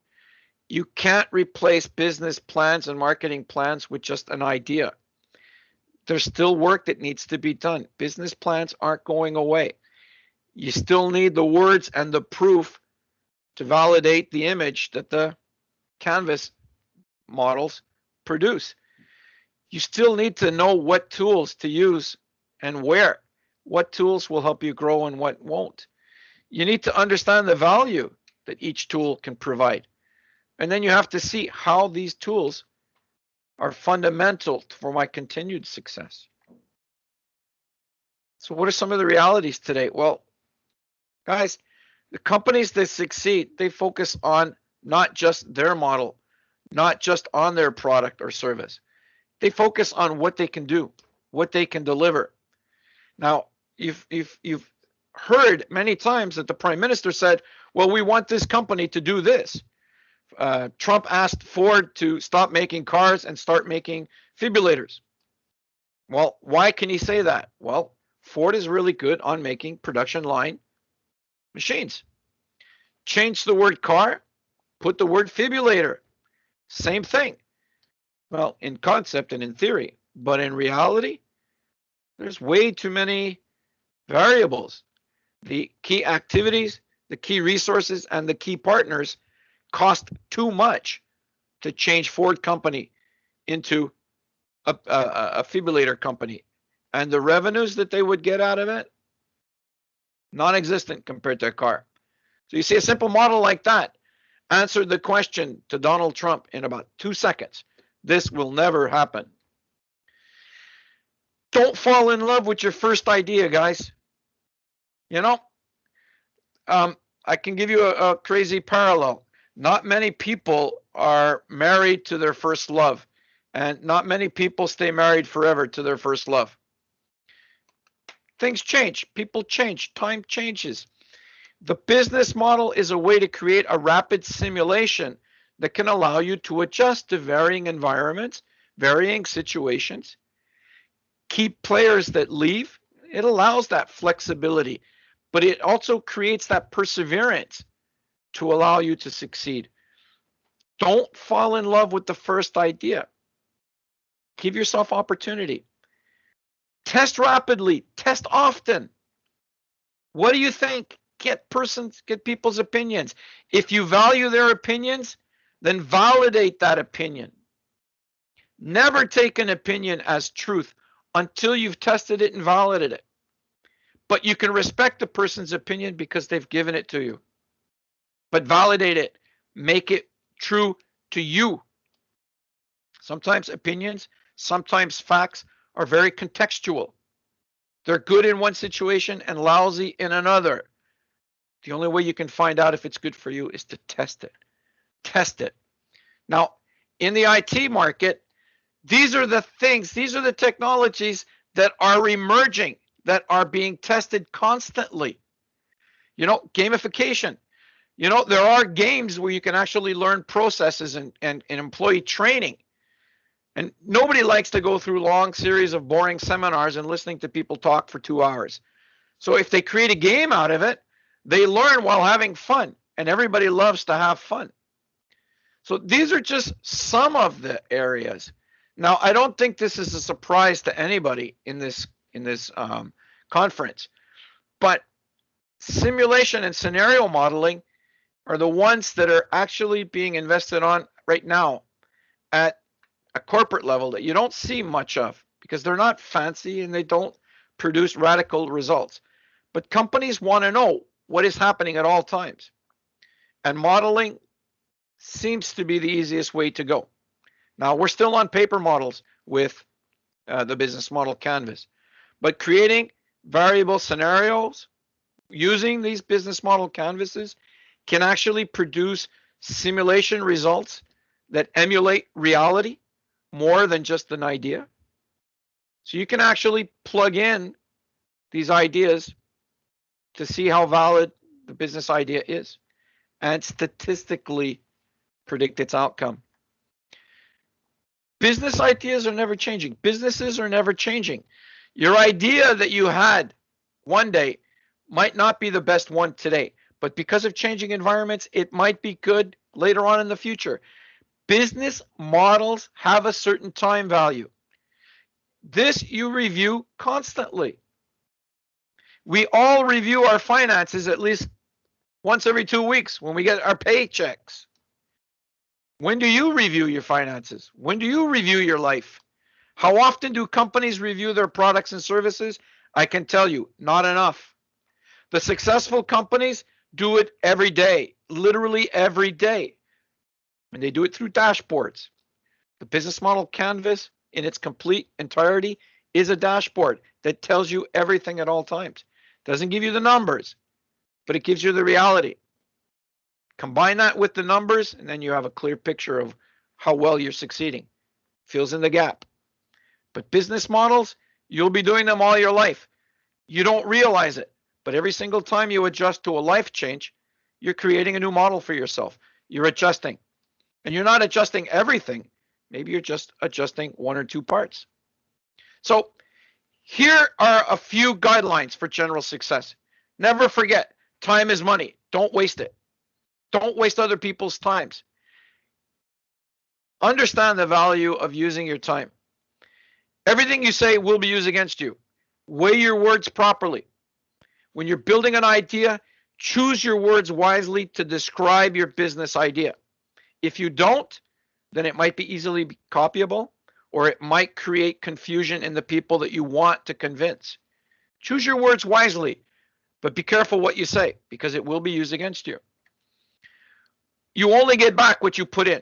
You can't replace business plans and marketing plans with just an idea. There's still work that needs to be done. Business plans aren't going away. You still need the words and the proof to validate the image that the canvas models produce. You still need to know what tools to use and where. What tools will help you grow and what won't. You need to understand the value that each tool can provide. And then you have to see how these tools are fundamental for my continued success. So what are some of the realities today? Well, guys, the companies that succeed, they focus on not just their model, not just on their product or service. They focus on what they can do, what they can deliver. Now, you've heard many times that the Prime Minister said, well, we want this company to do this. Trump asked Ford to stop making cars and start making defibrillators. Well, why can he say that? Well, Ford is really good on making production line machines. Change the word car, put the word defibrillator. Same thing. Well, in concept and in theory, but in reality, there's way too many variables. The key activities, the key resources, and the key partners cost too much to change Ford company into a defibrillator company. And the revenues that they would get out of it, non-existent compared to a car. So you see a simple model like that answered the question to Donald Trump in about 2 seconds. This will never happen. Don't fall in love with your first idea, guys. You know, I can give you a crazy parallel. Not many people are married to their first love, and not many people stay married forever to their first love. Things change, people change, time changes. The business model is a way to create a rapid simulation that can allow you to adjust to varying environments, varying situations. Key players that leave, it allows that flexibility, but it also creates that perseverance to allow you to succeed. Don't fall in love with the first idea. Give yourself opportunity. Test rapidly, test often. What do you think? Get people's opinions. If you value their opinions, then validate that opinion. Never take an opinion as truth until you've tested it and validated it. But you can respect the person's opinion because they've given it to you. But validate it. Make it true to you. Sometimes opinions, sometimes facts are very contextual. They're good in one situation and lousy in another. The only way you can find out if it's good for you is to test it. Test it. Now, in the IT market, these are the things, these are the technologies that are emerging, that are being tested constantly. You know, gamification. You know, there are games where you can actually learn processes and employee training. And nobody likes to go through long series of boring seminars and listening to people talk for 2 hours. So if they create a game out of it, they learn while having fun. And everybody loves to have fun. So these are just some of the areas. Now, I don't think this is a surprise to anybody in this conference, but simulation and scenario modeling are the ones that are actually being invested on right now at a corporate level that you don't see much of because they're not fancy and they don't produce radical results. But companies want to know what is happening at all times. And modeling seems to be the easiest way to go. Now, we're still on paper models with the business model canvas, but creating variable scenarios using these business model canvases can actually produce simulation results that emulate reality more than just an idea. So you can actually plug in these ideas to see how valid the business idea is and statistically predict its outcome. Business ideas are never changing. Businesses are never changing. Your idea that you had one day might not be the best one today, but because of changing environments, it might be good later on in the future. Business models have a certain time value. This you review constantly. We all review our finances at least once every 2 weeks when we get our paychecks. When do you review your finances? When do you review your life? How often do companies review their products and services? I can tell you, not enough. The successful companies do it every day, literally every day. And they do it through dashboards. The business model canvas in its complete entirety is a dashboard that tells you everything at all times. Doesn't give you the numbers, but it gives you the reality. Combine that with the numbers, and then you have a clear picture of how well you're succeeding. Fills in the gap. But business models, you'll be doing them all your life. You don't realize it, but every single time you adjust to a life change, you're creating a new model for yourself. You're adjusting. And you're not adjusting everything. Maybe you're just adjusting one or two parts. So here are a few guidelines for general success. Never forget, time is money. Don't waste it. Don't waste other people's times. Understand the value of using your time. Everything you say will be used against you. Weigh your words properly. When you're building an idea, choose your words wisely to describe your business idea. If you don't, then it might be easily copyable, or it might create confusion in the people that you want to convince. Choose your words wisely, but be careful what you say because it will be used against you. You only get back what you put in.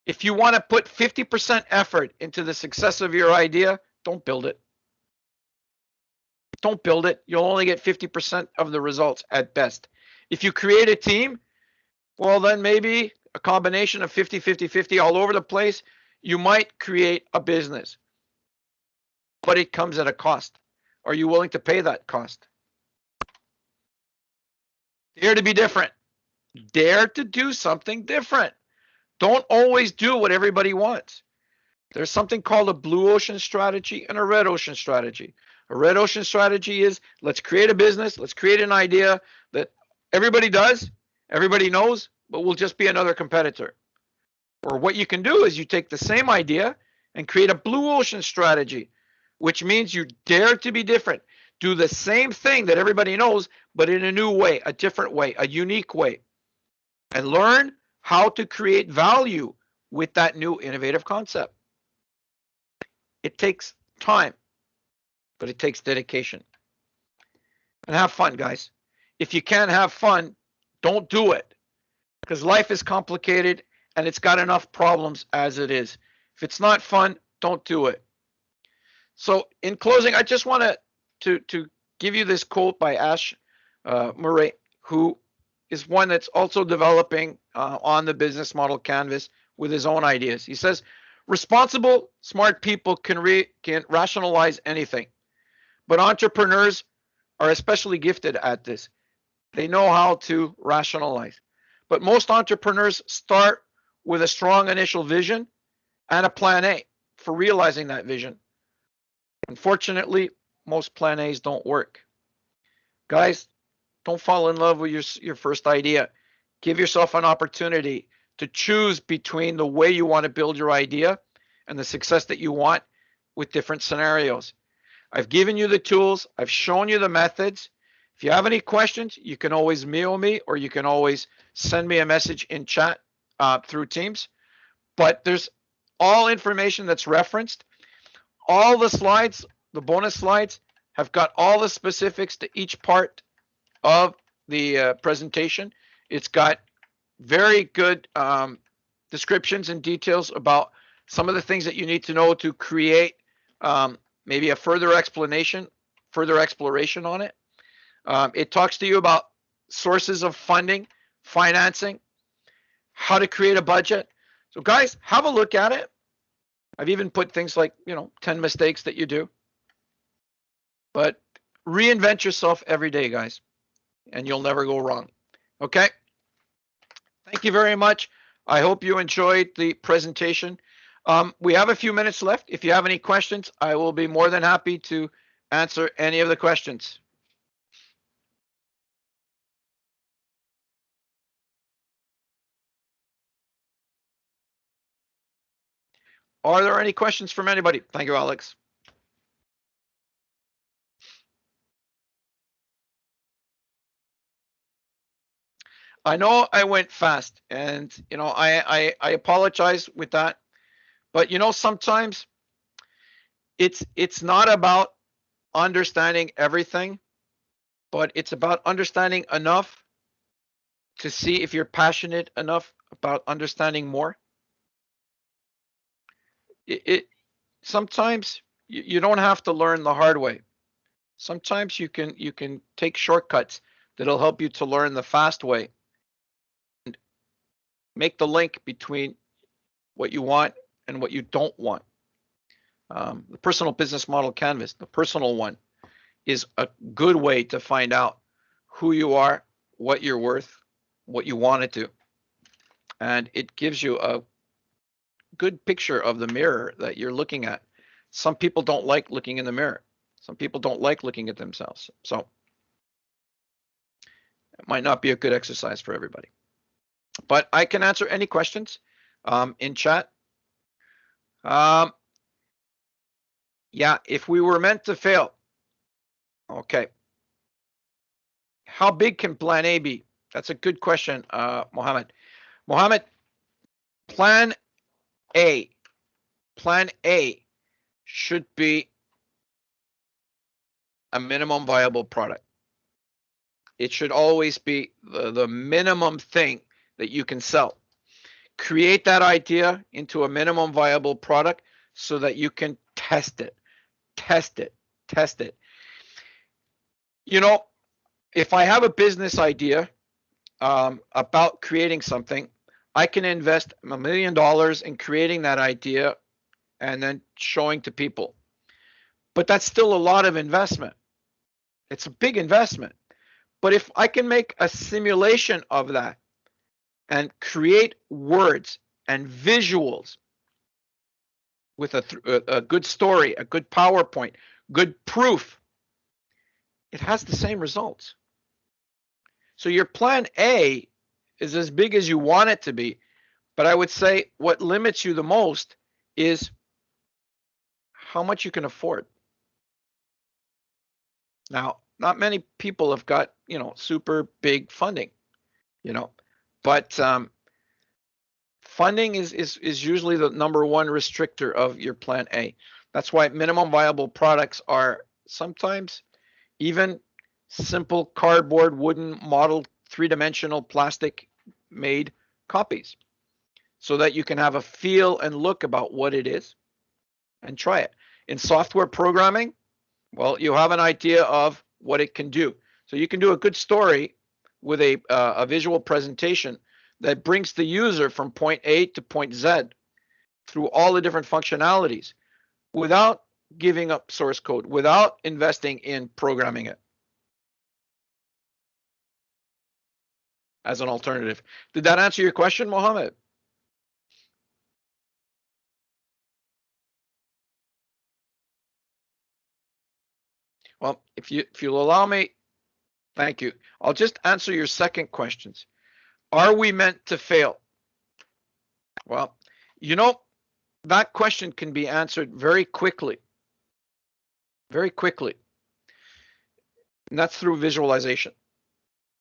If you want to put 50% effort into the success of your idea, don't build it. Don't build it. You'll only get 50% of the results at best. If you create a team, well, then maybe a combination of 50-50-50 all over the place, you might create a business. But it comes at a cost. Are you willing to pay that cost? Dare to be different. Dare to do something different. Don't always do what everybody wants. There's something called a blue ocean strategy and a red ocean strategy. A red ocean strategy is let's create a business, let's create an idea that everybody does, everybody knows, but will just be another competitor. Or what you can do is you take the same idea and create a blue ocean strategy, which means you dare to be different. Do the same thing that everybody knows, but in a new way, a different way, a unique way. And learn how to create value with that new innovative concept. It takes time, but it takes dedication. And have fun, guys. If you can't have fun, don't do it. Because life is complicated and it's got enough problems as it is. If it's not fun, don't do it. So in closing, I just want to give you this quote by Ash Murray, who is one that's also developing on the business model canvas with his own ideas. He says, responsible, smart people can rationalize anything, but entrepreneurs are especially gifted at this. They know how to rationalize. But most entrepreneurs start with a strong initial vision and a plan A for realizing that vision. Unfortunately, most plan A's don't work. Guys, don't fall in love with your first idea. Give yourself an opportunity to choose between the way you want to build your idea and the success that you want with different scenarios. I've given you the tools. I've shown you the methods. If you have any questions, you can always mail me or you can always send me a message in chat through Teams. But there's all information that's referenced. All the slides, the bonus slides, have got all the specifics to each part of the presentation. It's got very good descriptions and details about some of the things that you need to know to create maybe a further explanation, further exploration on it. It talks to you about sources of funding, financing, how to create a budget. So guys, have a look at it. I've even put things like, 10 mistakes that you do. But reinvent yourself every day, guys, and you'll never go wrong. Okay? Thank you very much. I hope you enjoyed the presentation. We have a few minutes left. If you have any questions, I will be more than happy to answer any of the questions. Are there any questions from anybody? Thank you, Alex. I know I went fast, and I apologize with that. But sometimes it's not about understanding everything, but it's about understanding enough to see if you're passionate enough about understanding more. It sometimes you don't have to learn the hard way. Sometimes you can take shortcuts that'll help you to learn the fast way and make the link between what you want and what you don't want. The personal business model canvas, the personal one, is a good way to find out who you are, what you're worth, what you want to do. And it gives you a good picture of the mirror that you're looking at. Some people don't like looking in the mirror. Some people don't like looking at themselves. So it might not be a good exercise for everybody. But I can answer any questions in chat. Yeah, if we were meant to fail. Okay. How big can plan A be? That's a good question, Mohammed. Mohammed, plan A should be a minimum viable product. It should always be the minimum thing that you can sell. Create that idea into a minimum viable product so that you can test it. If I have a business idea about creating something, I can invest $1 million in creating that idea and then showing to people. But that's still a lot of investment. It's a big investment. But if I can make a simulation of that and create words and visuals with a good story, a good PowerPoint, good proof, it has the same results. So your plan A is as big as you want it to be, but I would say what limits you the most is how much you can afford. Now, not many people have got, super big funding, but funding is usually the number one restrictor of your plan A. That's why minimum viable products are sometimes even simple cardboard, wooden, model, three-dimensional plastic made copies so that you can have a feel and look about what it is and try it. In software programming, well, you have an idea of what it can do. So you can do a good story with a visual presentation that brings the user from point A to point Z through all the different functionalities without giving up source code, without investing in programming it. as an alternative. Did that answer your question, Mohammed? Well, if you'll allow me, thank you. I'll just answer your second questions. Are we meant to fail? Well, you know, that question can be answered very quickly. Very quickly. And that's through visualization.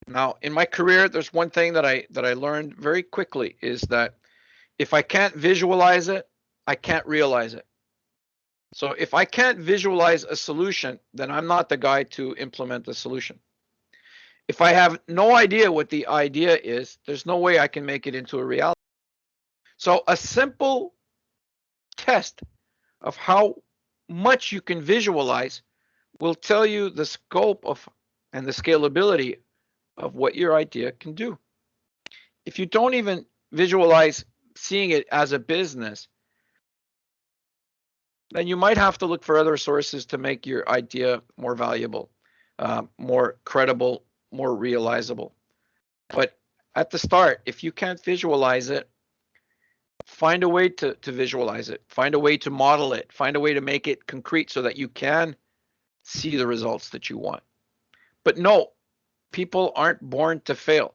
Now, in my career, there's one thing that I learned very quickly is that if I can't visualize it, I can't realize it. So if I can't visualize a solution, then I'm not the guy to implement the solution. If I have no idea what the idea is, there's no way I can make it into a reality. So a simple test of how much you can visualize will tell you the scope of and the scalability of what your idea can do. If you don't even visualize seeing it as a business, then you might have to look for other sources to make your idea more valuable, more credible, more realizable. But at the start, if you can't visualize it, find a way to visualize it, find a way to model it, find a way to make it concrete so that you can see the results that you want. But no, people aren't born to fail.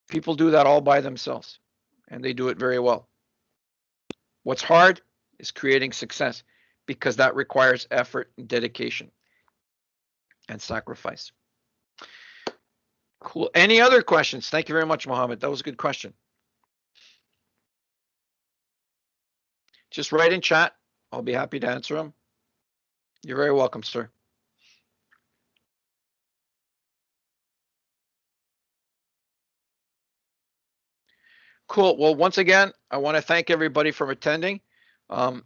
People do that all by themselves, and they do it very well. What's hard is creating success because that requires effort and dedication and sacrifice. Cool. Any other questions? Thank you very much, Mohammed. That was a good question. Just write in chat. I'll be happy to answer them. You're very welcome, sir. Cool. Well, once again, I want to thank everybody for attending.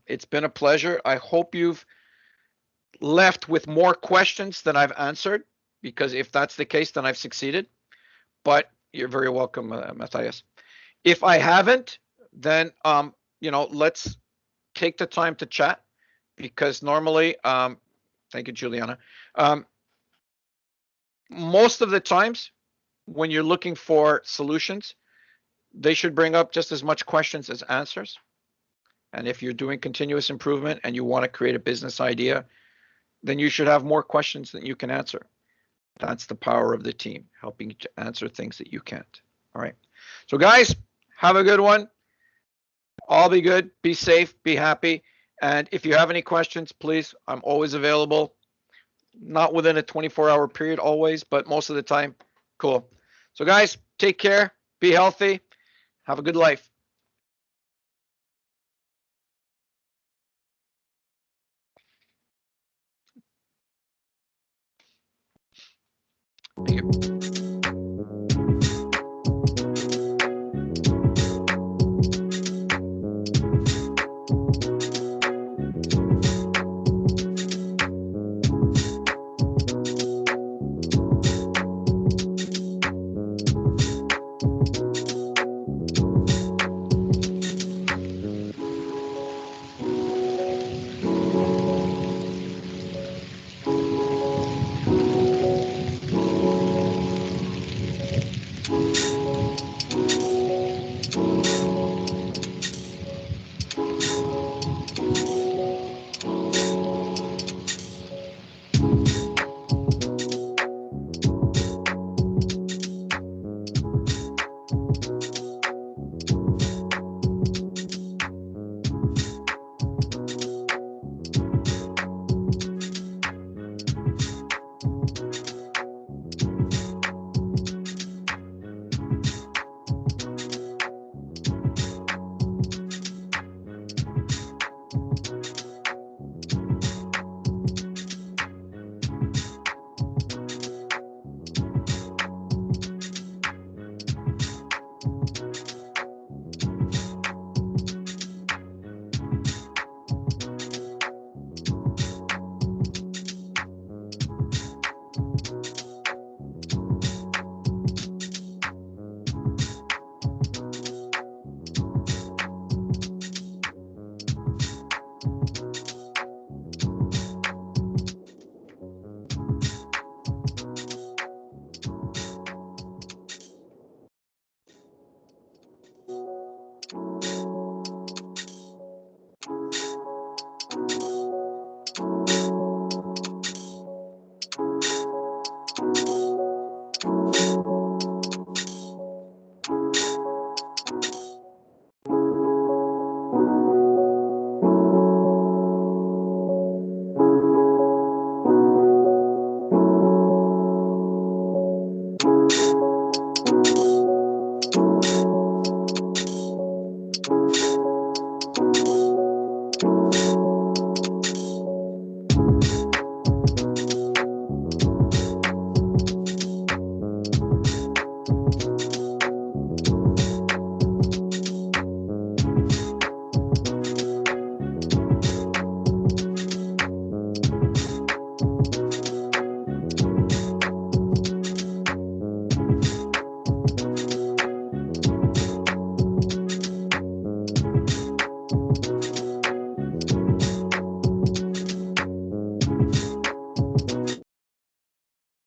It's been a pleasure. I hope you've left with more questions than I've answered, because if that's the case, then I've succeeded. But you're very welcome, Matthias. If I haven't, then let's take the time to chat, because normally, thank you, Juliana. Most of the times when you're looking for solutions, they should bring up just as much questions as answers. And if you're doing continuous improvement and you want to create a business idea, then you should have more questions than you can answer. That's the power of the team, helping you to answer things that you can't. All right. So guys, have a good one. All be good, be safe, be happy. And if you have any questions, please, I'm always available. Not within a 24-hour period always, but most of the time. Cool. So guys, take care, be healthy, have a good life. Thank you.